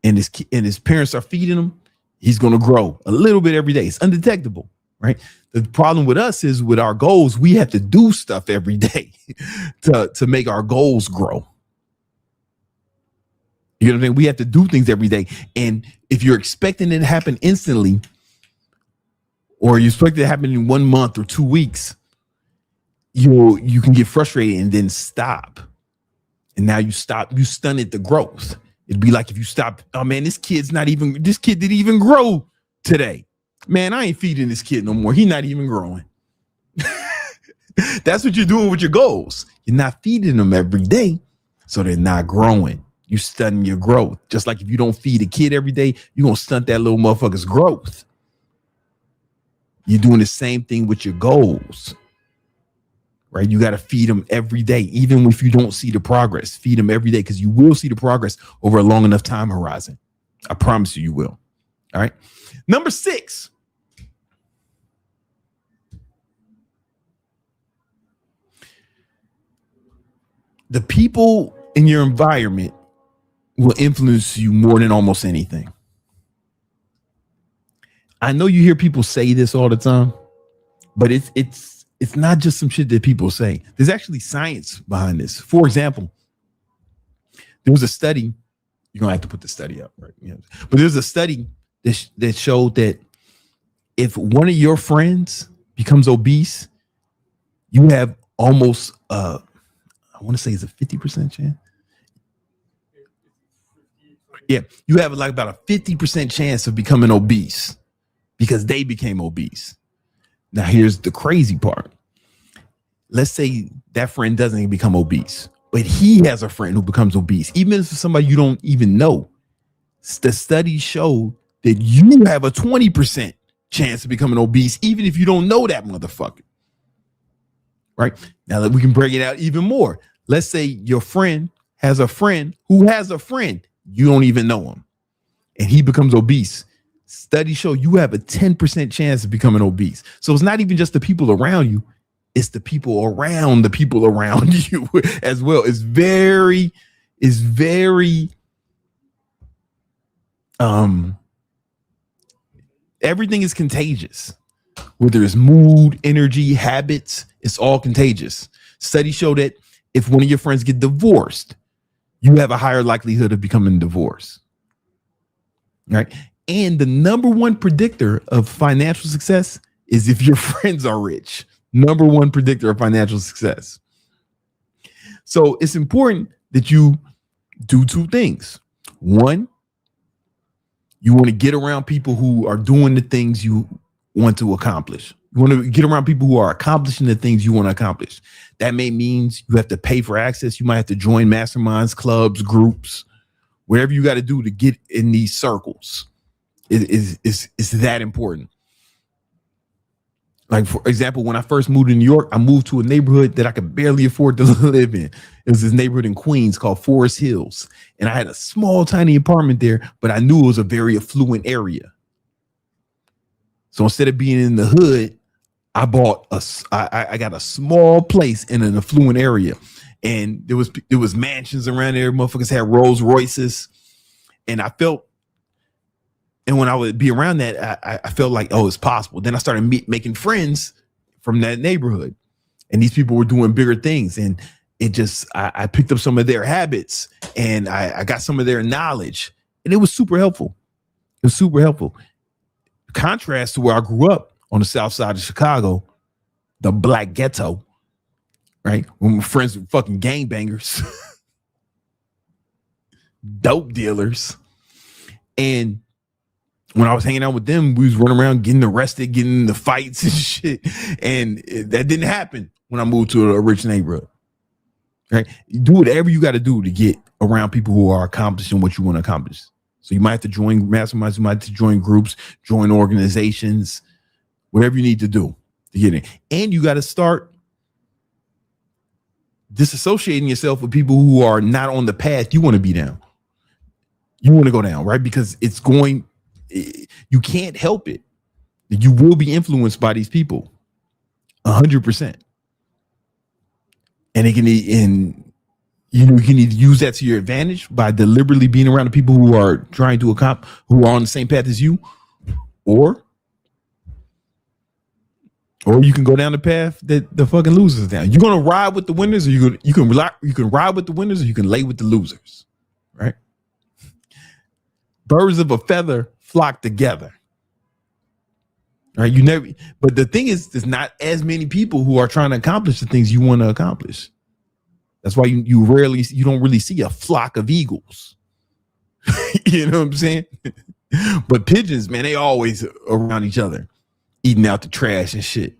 and his parents are feeding him, he's going to grow a little bit every day. It's undetectable, right? The problem with us is with our goals, we have to do stuff every day to make our goals grow. You know what I mean? We have to do things every day. And if you're expecting it to happen instantly, or you expect it to happen in 1 month or 2 weeks, you can get frustrated and then stop. And now you stunted the growth. It'd be like if you stop, oh man, this kid didn't even grow today. Man, I ain't feeding this kid no more. He's not even growing. That's what you're doing with your goals. You're not feeding them every day, so they're not growing. You stunting your growth. Just like if you don't feed a kid every day, you're going to stunt that little motherfucker's growth. You're doing the same thing with your goals, right? You got to feed them every day, even if you don't see the progress. Feed them every day, because you will see the progress over a long enough time horizon. I promise you will. All right. Number 6. The people in your environment will influence you more than almost anything. I know you hear people say this all the time, but it's not just some shit that people say. There's actually science behind this. For example, there was a study. You're gonna have to put the study up, right? Yeah. But there's a study that showed that if one of your friends becomes obese, you have almost I want to say it's a 50% chance. Yeah, you have like about a 50% chance of becoming obese because they became obese. Now, here's the crazy part. Let's say that friend doesn't become obese, but he has a friend who becomes obese, even if it's somebody you don't even know. The studies show that you have a 20% chance of becoming obese, even if you don't know that motherfucker. Right? Now that we can break it out even more. Let's say your friend has a friend who has a friend. You don't even know him, and he becomes obese. Studies show you have a 10% chance of becoming obese. So it's not even just the people around you, it's the people around you as well. It's very everything is contagious. Whether it's mood, energy, habits, it's all contagious. Studies show that if one of your friends get divorced, you have a higher likelihood of becoming divorced. Right? And the number one predictor of financial success is if your friends are rich. Number one predictor of financial success. So it's important that you do 2 things. One, you want to get around people who are doing the things you want to accomplish. You want to get around people who are accomplishing the things you want to accomplish. That may means you have to pay for access. You might have to join masterminds, clubs, groups, whatever you got to do to get in these circles. It's that important. Like, for example, when I first moved to New York, I moved to a neighborhood that I could barely afford to live in. It was this neighborhood in Queens called Forest Hills. And I had a small, tiny apartment there, but I knew it was a very affluent area. So instead of being in the hood, I got a small place in an affluent area. And there was mansions around there. Motherfuckers had Rolls Royces. And when I would be around that, I felt like, oh, it's possible. Then I started making friends from that neighborhood, and these people were doing bigger things. And I picked up some of their habits, and I got some of their knowledge, and it was super helpful. It was super helpful. Contrast to where I grew up on the south side of Chicago, the black ghetto, right? When my friends were fucking gangbangers, dope dealers. And when I was hanging out with them, we was running around getting arrested, getting in the fights and shit. And that didn't happen when I moved to a rich neighborhood. Right? Do whatever you got to do to get around people who are accomplishing what you want to accomplish. So you might have to join masterminds, you might have to join groups, join organizations, whatever you need to do to get in. And you got to start disassociating yourself with people who are not on the path you want to be down. You want to go down, right? Because you can't help it. You will be influenced by these people 100%. And you can either use that to your advantage by deliberately being around the people who are trying to who are on the same path as you, or you can go down the path that the fucking losers down. You're gonna ride with the winners, or you can ride with the winners, or you can lay with the losers, right? Birds of a feather flock together, right? But the thing is, there's not as many people who are trying to accomplish the things you want to accomplish. That's why you don't really see a flock of eagles. You know what I'm saying? But pigeons, man, they always around each other, eating out the trash and shit.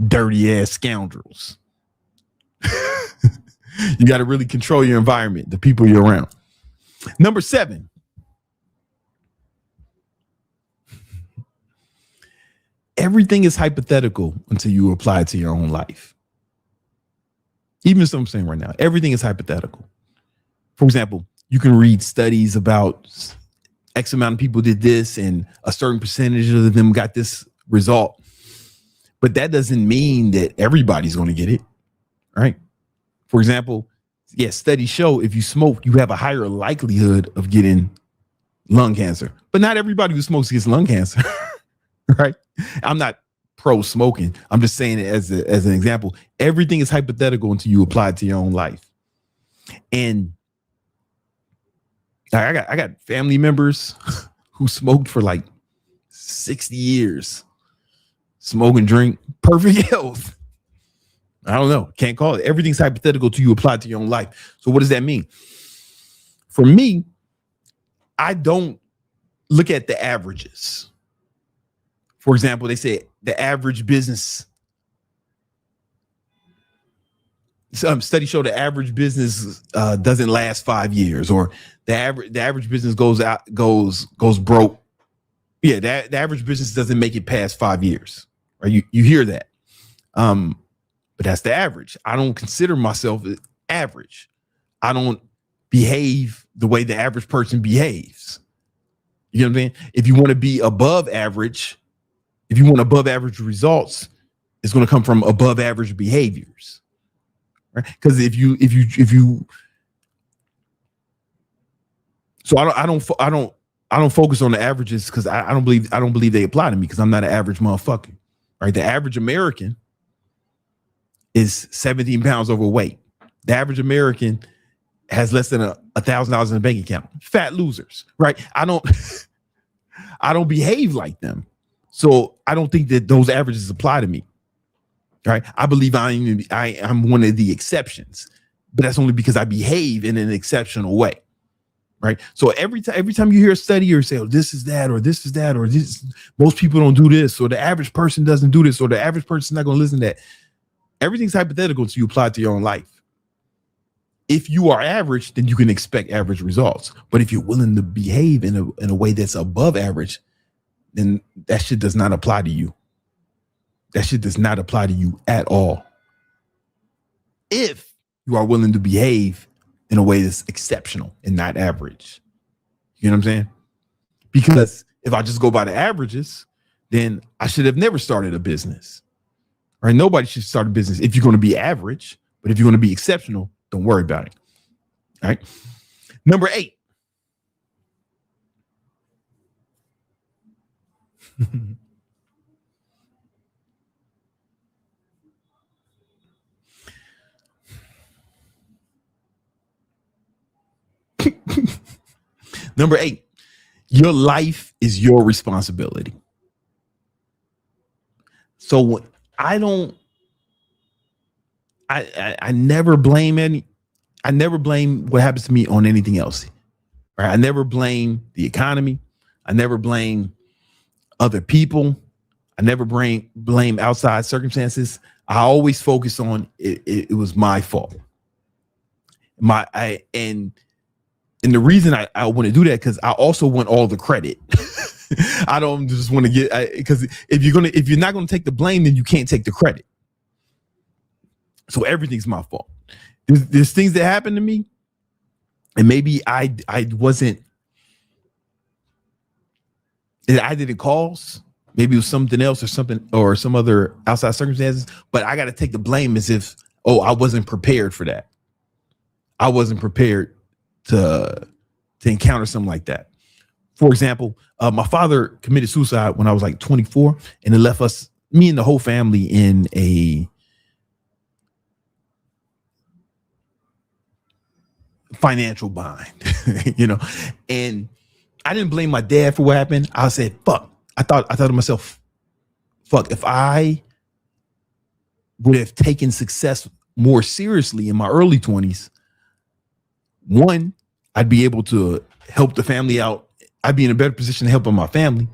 Dirty ass scoundrels. You got to really control your environment, the people you're around. Number 7. Everything is hypothetical until you apply it to your own life. Even as I'm saying right now, everything is hypothetical. For example, you can read studies about X amount of people did this and a certain percentage of them got this result. But that doesn't mean that everybody's going to get it, right? For example, studies show if you smoke, you have a higher likelihood of getting lung cancer. But not everybody who smokes gets lung cancer, right? I'm not pro smoking. I'm just saying it as an example. Everything is hypothetical until you apply it to your own life. And I got family members who smoked for like 60 years. Smoke and drink, perfect health. I don't know. Can't call it. Everything's hypothetical till you apply it to your own life. So what does that mean? For me, I don't look at the averages. For example, they say the average business. Some studies show the average business doesn't last 5 years, or the average business goes broke. Yeah, the average business doesn't make it past 5 years. Right? You hear that, but that's the average. I don't consider myself average. I don't behave the way the average person behaves. You know what I'm saying? If you want to be above average, if you want above average results, it's going to come from above average behaviors, right? Because if you, so I don't focus on the averages because I don't believe they apply to me because I'm not an average motherfucker, right? The average American is 17 pounds overweight. The average American has less than $1,000 in a bank account. Fat losers, right? I don't behave like them. So I don't think that those averages apply to me, right? I believe I'm one of the exceptions, but that's only because I behave in an exceptional way, right? So every time you hear a study or say, oh, this is that, or this is that, or this, most people don't do this, or the average person doesn't do this, or the average person's not going to listen to that. Everything's hypothetical until you apply it to your own life. If you are average, then you can expect average results. But if you're willing to behave in a way that's above average, then that shit does not apply to you. That shit does not apply to you at all. If you are willing to behave in a way that's exceptional and not average. You know what I'm saying? Because if I just go by the averages, then I should have never started a business. Right? Nobody should start a business if you're going to be average, but if you're going to be exceptional, don't worry about it. All right. Number 8. Number 8, your life is your responsibility. So I never blame what happens to me on anything else. Right? I never blame the economy. I never blame other people. I never blame outside circumstances. I always focus on it was my fault. And the reason I want to do that because I also want all the credit. I don't just want to get because if you're not gonna take the blame, then you can't take the credit. So everything's my fault. There's things that happen to me, and maybe I didn't cause. Maybe it was something else or some other outside circumstances, but I got to take the blame as if, I wasn't prepared for that. I wasn't prepared to encounter something like that. For example, my father committed suicide when I was like 24, and it left me and the whole family in a financial bind, and I didn't blame my dad for what happened. I said, fuck. I thought to myself, fuck, if I would have taken success more seriously in my early 20s, one, I'd be able to help the family out. I'd be in a better position to help my family.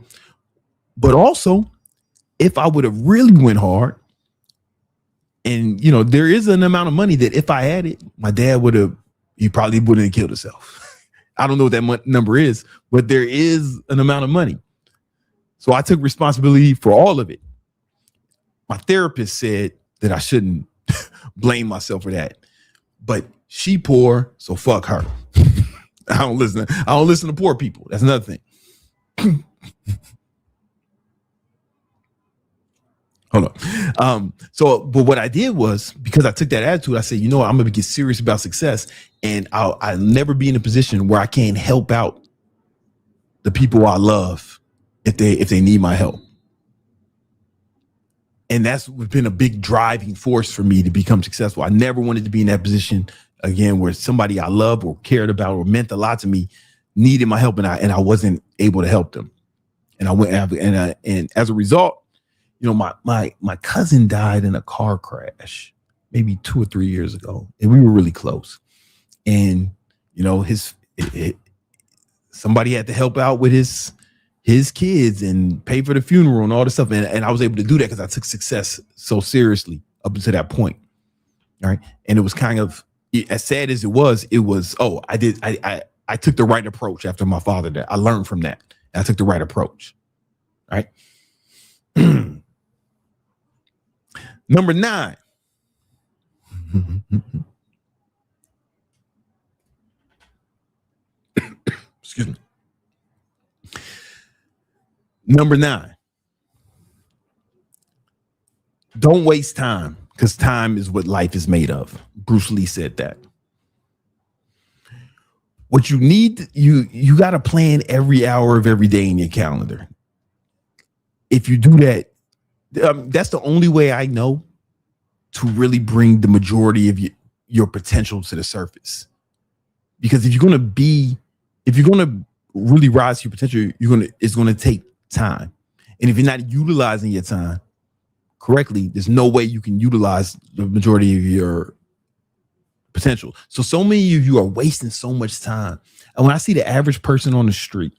But also, if I would have really went hard, and there is an amount of money that if I had it, my dad he probably wouldn't have killed himself. I don't know what that number is, but there is an amount of money. So I took responsibility for all of it. My therapist said that I shouldn't blame myself for that, but she poor, so fuck her. I don't listen to poor people. That's another thing. Hold on. But what I did was, because I took that attitude, I said, I'm going to get serious about success, and I'll never be in a position where I can't help out the people I love if they need my help. And that's been a big driving force for me to become successful. I never wanted to be in that position again, where somebody I loved or cared about or meant a lot to me needed my help, and I wasn't able to help them. And I went and as a result, my cousin died in a car crash maybe 2 or 3 years ago, and we were really close. And somebody had to help out with his kids and pay for the funeral and all this stuff. And I was able to do that because I took success so seriously up until that point. All right. And it was kind of, as sad as it was, I took the right approach after my father died. I learned from that. I took the right approach. All right. Number 9. Excuse me. Number 9. Don't waste time, because time is what life is made of. Bruce Lee said that. What you need, you got to plan every hour of every day in your calendar. If you do that, that's the only way I know to really bring the majority of your potential to the surface. Because if you're going to really rise to your potential, it's going to take time. And if you're not utilizing your time correctly, there's no way you can utilize the majority of your potential. So many of you are wasting so much time. And when I see the average person on the street,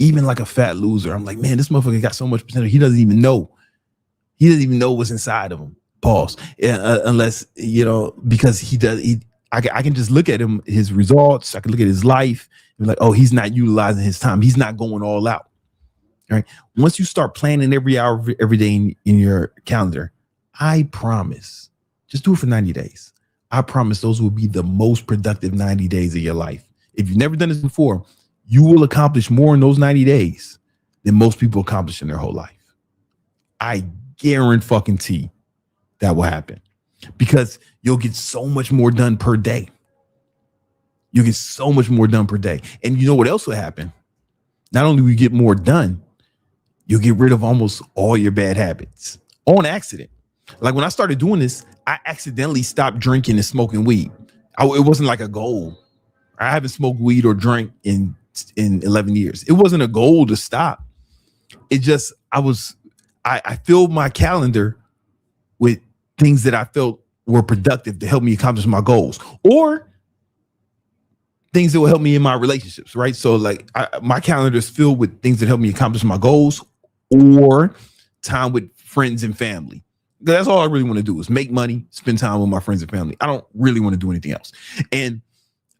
even like a fat loser, I'm like, man, this motherfucker got so much potential. He doesn't even know what's inside of him. Pause. Unless, because I can just look at him, his results. I can look at his life and be like, oh, he's not utilizing his time. He's not going all out. All right. Once you start planning every hour of every day in your calendar, I promise, just do it for 90 days. I promise those will be the most productive 90 days of your life. If you've never done this before, you will accomplish more in those 90 days than most people accomplish in their whole life. I guarantee that will happen, because you'll get so much more done per day. You'll get so much more done per day. And you know what else will happen? Not only will you get more done, you'll get rid of almost all your bad habits on accident. Like when I started doing this, I accidentally stopped drinking and smoking weed. It wasn't like a goal. I haven't smoked weed or drank in 11 years. It wasn't a goal to stop. It just, I filled my calendar with things that I felt were productive to help me accomplish my goals, or things that will help me in my relationships, right? So like my calendar is filled with things that help me accomplish my goals, or time with friends and family. That's all I really want to do is make money, spend time with my friends and family. I don't really want to do anything else. And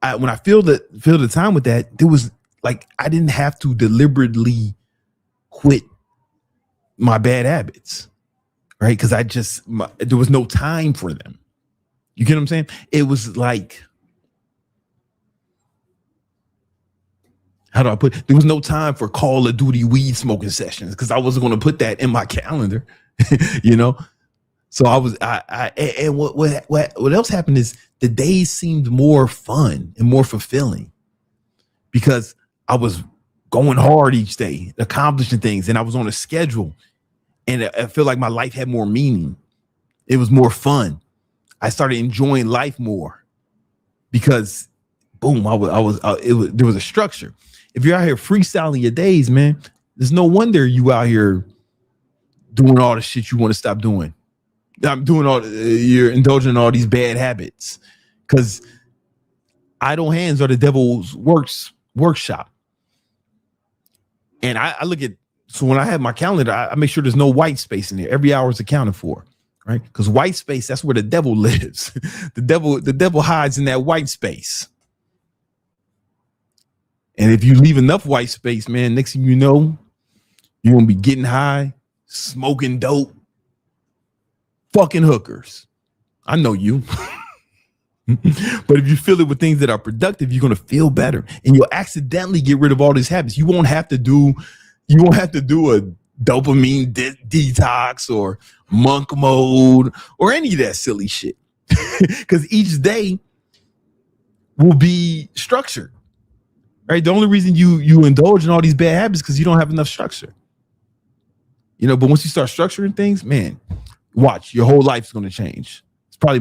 when I feel the time with that, there was like I didn't have to deliberately quit my bad habits, right? Because there was no time for them. You get what I'm saying? It was like, how do I put it? There was no time for Call of Duty weed smoking sessions because I wasn't going to put that in my calendar, you know? So and what else happened is the days seemed more fun and more fulfilling because I was going hard each day, accomplishing things, and I was on a schedule, and I feel like my life had more meaning. It was more fun. I started enjoying life more because, boom, there was a structure. If you're out here freestyling your days, man, there's no wonder you out here doing all the shit you want to stop doing. I'm doing you're indulging in all these bad habits because idle hands are the devil's workshop. And I look at, so when I have my calendar, I make sure there's no white space in there. Every hour is accounted for, right? Because white space, that's where the devil lives. The devil hides in that white space. And if you leave enough white space, man, next thing you know, you're gonna be getting high, smoking dope, fucking hookers. I know you. But if you fill it with things that are productive, you're gonna feel better, and you'll accidentally get rid of all these habits. You won't have to do a dopamine detox or monk mode or any of that silly shit, because each day will be structured. Right? The only reason you indulge in all these bad habits because you don't have enough structure. You know, but once you start structuring things, man, watch, your whole life's going to change. It's probably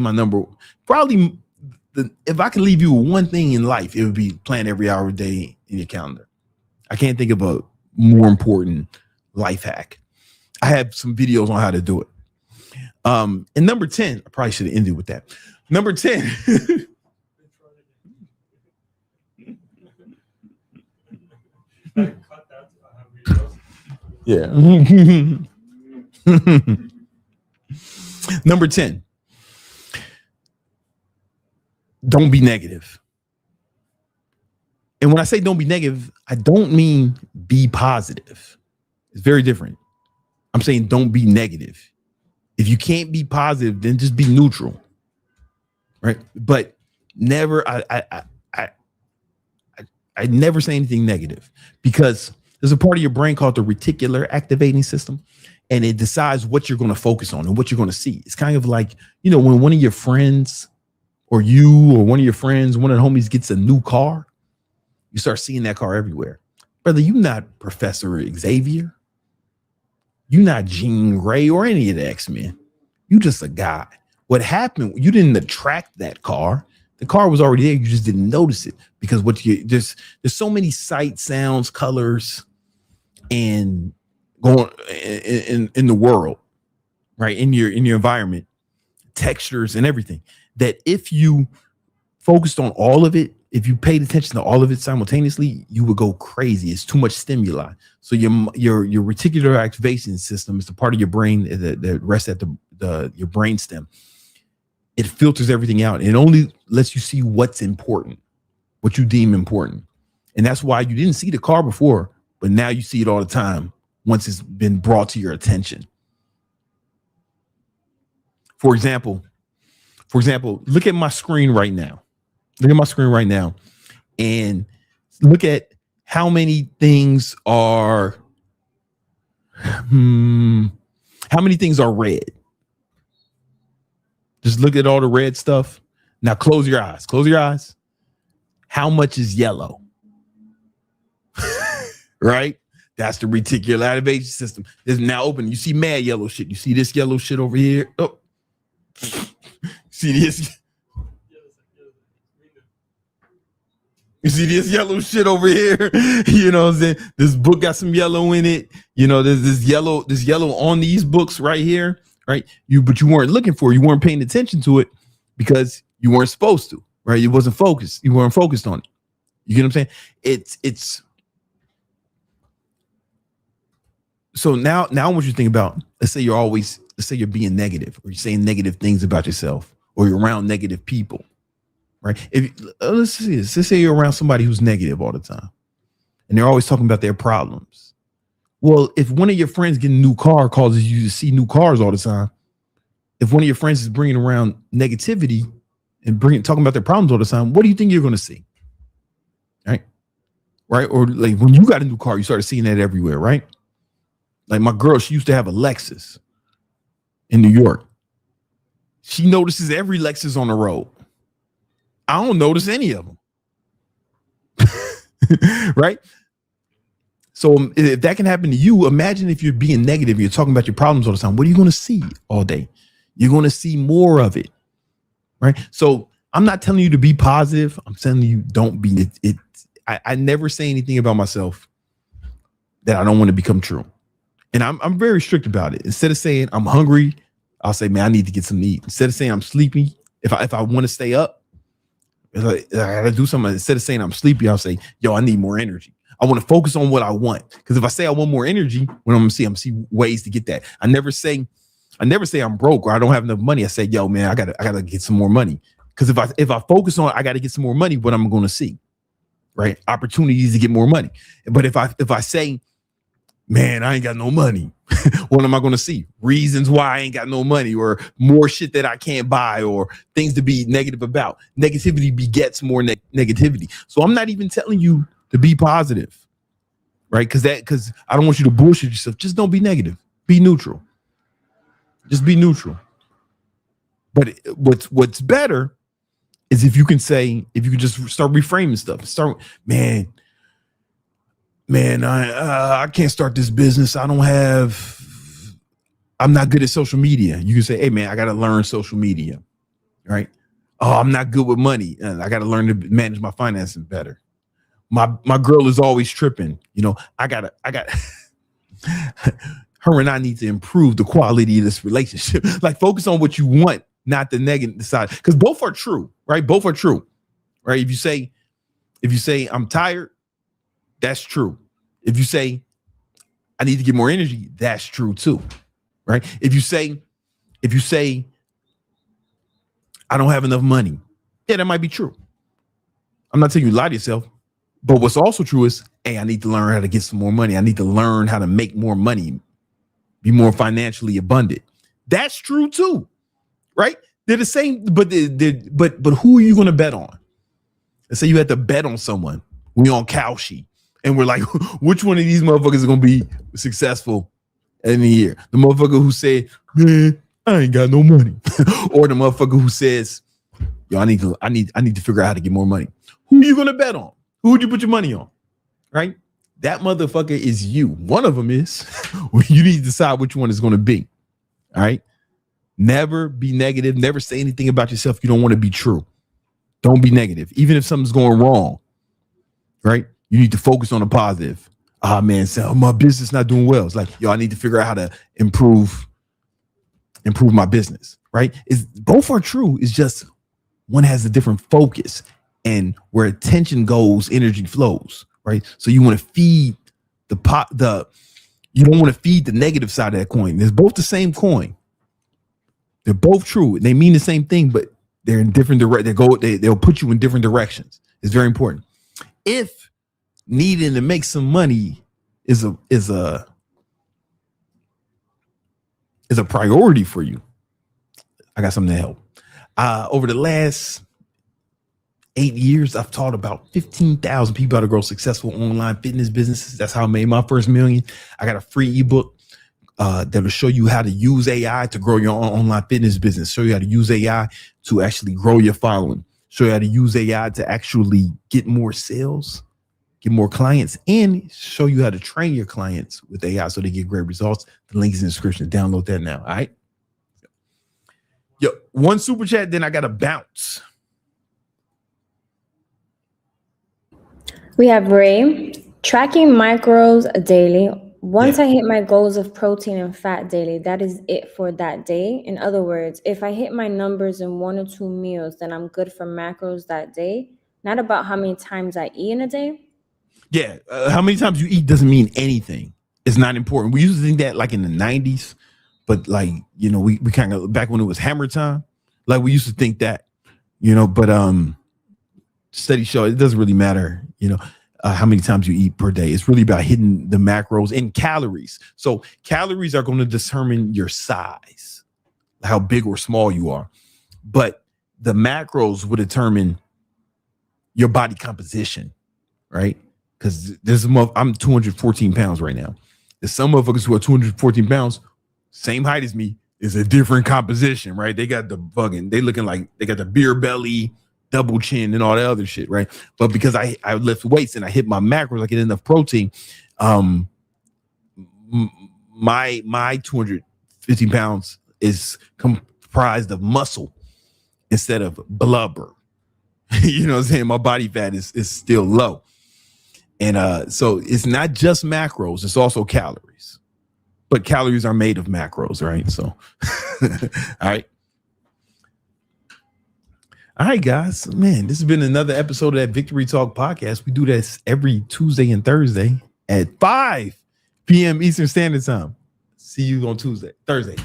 if I can leave you with one thing in life, it would be plan every hour a day in your calendar. I can't think of a more important life hack. I have some videos on how to do it. And number 10, I probably should have ended with that. Number 10. Yeah. Number 10. Don't be negative. And when I say don't be negative, I don't mean be positive. It's very different. I'm saying don't be negative. If you can't be positive, then just be neutral. Right? But never, I never say anything negative, because there's a part of your brain called the reticular activating system, and it decides what you're going to focus on and what you're going to see. It's kind of like, you know, when one of your friends or you or one of your friends, one of the homies gets a new car, you start seeing that car everywhere. Brother, you're not Professor Xavier. You're not Jean Grey or any of the X-Men. You just a guy. What happened, you didn't attract that car. The car was already there. You just didn't notice it because there's so many sights, sounds, colors, and going in the world, right? In your environment, textures and everything, that if you focused on all of it, if you paid attention to all of it simultaneously, you would go crazy. It's too much stimuli. So your reticular activation system is the part of your brain that rests at your brain stem. It filters everything out. And it only lets you see what's important, what you deem important. And that's why you didn't see the car before, but now you see it all the time once it's been brought to your attention. For example, look at my screen right now. Look at my screen right now and look at how many things are red. Just look at all the red stuff. Now close your eyes. Close your eyes. How much is yellow? Right? That's the reticular activation system. It's now open. You see mad yellow shit. You see this yellow shit over here. Oh, see this? You see this yellow shit over here? You know what I'm saying? This book got some yellow in it. You know, there's this yellow on these books right here. Right. But you weren't looking for it. You weren't paying attention to it because you weren't supposed to. Right. You wasn't focused. You weren't focused on it. You get what I'm saying? It's so now I want you to think about, let's say you're always let's say you're being negative, or you're saying negative things about yourself, or you're around negative people, right? If let's see this, let's say you're around somebody who's negative all the time, and they're always talking about their problems. Well, if one of your friends getting a new car causes you to see new cars all the time, if one of your friends is bringing around negativity and talking about their problems all the time, what do you think you're going to see? Right? Or like when you got a new car, you started seeing that everywhere, right? Like my girl, she used to have a Lexus in New York. She notices every Lexus on the road. I don't notice any of them. Right? So if that can happen to you, imagine if you're being negative, you're talking about your problems all the time. What are you going to see all day? You're going to see more of it, right? So I'm not telling you to be positive. I'm telling you don't be it. I never say anything about myself that I don't want to become true. And I'm very strict about it. Instead of saying I'm hungry, I'll say, man, I need to get something to eat. Instead of saying I'm sleepy, if I want to stay up, I gotta do something. Instead of saying I'm sleepy, I'll say, yo, I need more energy. I want to focus on what I want. Because if I say I want more energy, what I'm gonna see ways to get that. I never say I'm broke or I don't have enough money. I say, yo, man, I gotta get some more money. Because if I focus on I gotta get some more money, what I'm gonna see, right? Opportunities to get more money. But if I say, man, I ain't got no money, what am I gonna see? Reasons why I ain't got no money, or more shit that I can't buy, or things to be negative about. Negativity begets more negativity. So I'm not even telling you to be positive, right? Because I don't want you to bullshit yourself. Just don't be negative. Be neutral. Just be neutral. But what's better is if you can just start reframing stuff. Man, I can't start this business. I'm not good at social media. You can say, hey man, I got to learn social media, right? Oh, I'm not good with money. I got to learn to manage my finances better. My girl is always tripping. I got her and I need to improve the quality of this relationship. Like focus on what you want, not the negative side. Because both are true, right? Both are true, right? If you say I'm tired, that's true. If you say I need to get more energy, that's true too, right? If you say I don't have enough money, yeah, that might be true. I'm not telling you to lie to yourself, but what's also true is, hey, I need to learn how to get some more money. I need to learn how to make more money, be more financially abundant. That's true too, right? They're the same, but who are you going to bet on? Let's say you had to bet on someone. We on Kalshi, and we're like, which one of these motherfuckers is going to be successful in the year? The motherfucker who said, man, I ain't got no money, or the motherfucker who says, yo, I need to figure out how to get more money. Who are you going to bet on? Who would you put your money on? Right? That motherfucker is you. One of them is. You need to decide which one is going to be. All right? Never be negative. Never say anything about yourself you don't want to be true. Don't be negative. Even if something's going wrong, right? You need to focus on the positive. Ah, man, so my business not doing well. It's like, yo, I need to figure out how to improve my business, right? Both are true. It's just one has a different focus. And where attention goes, energy flows, right? So you want to feed you don't want to feed the negative side of that coin. They're both the same coin. They're both true. They mean the same thing, but they're in different directions. They'll put you in different directions. It's very important. If needing to make some money is a priority for you, I got something to help. Over the last 8 years, I've taught about 15,000 people how to grow successful online fitness businesses. That's how I made my first million. I got a free ebook that will show you how to use AI to grow your own online fitness business, show you how to use AI to actually grow your following, show you how to use AI to actually get more sales, get more clients, and show you how to train your clients with AI so they get great results. The link is in the description. Download that now. All right. Yo, one super chat, then I got to bounce. We have Ray, tracking macros daily. Once I hit my goals of protein and fat daily, that is it for that day. In other words, if I hit my numbers in 1 or 2 meals, then I'm good for macros that day. Not about how many times I eat in a day. Yeah, how many times you eat doesn't mean anything. It's not important. We used to think that like in the 90s, but like, you know, we kind of back when it was hammer time, like we used to think that, you know, but studies show it doesn't really matter, you know, how many times you eat per day. It's really about hitting the macros and calories. So calories are going to determine your size, how big or small you are, but the macros will determine your body composition, right? Because I'm 214 pounds right now. There's some motherfuckers who are 214 pounds, same height as me, is a different composition, right? They got they looking like they got the beer belly, double chin, and all that other shit, right? But because I lift weights and I hit my macros, I get enough protein. My 215 pounds is comprised of muscle instead of blubber. You know what I'm saying? My body fat is still low. And so it's not just macros, it's also calories. But calories are made of macros, right? So, all right. All right, guys. Man, this has been another episode of that Victory Talk podcast. We do this every Tuesday and Thursday at 5 p.m. Eastern Standard Time. See you on Thursday.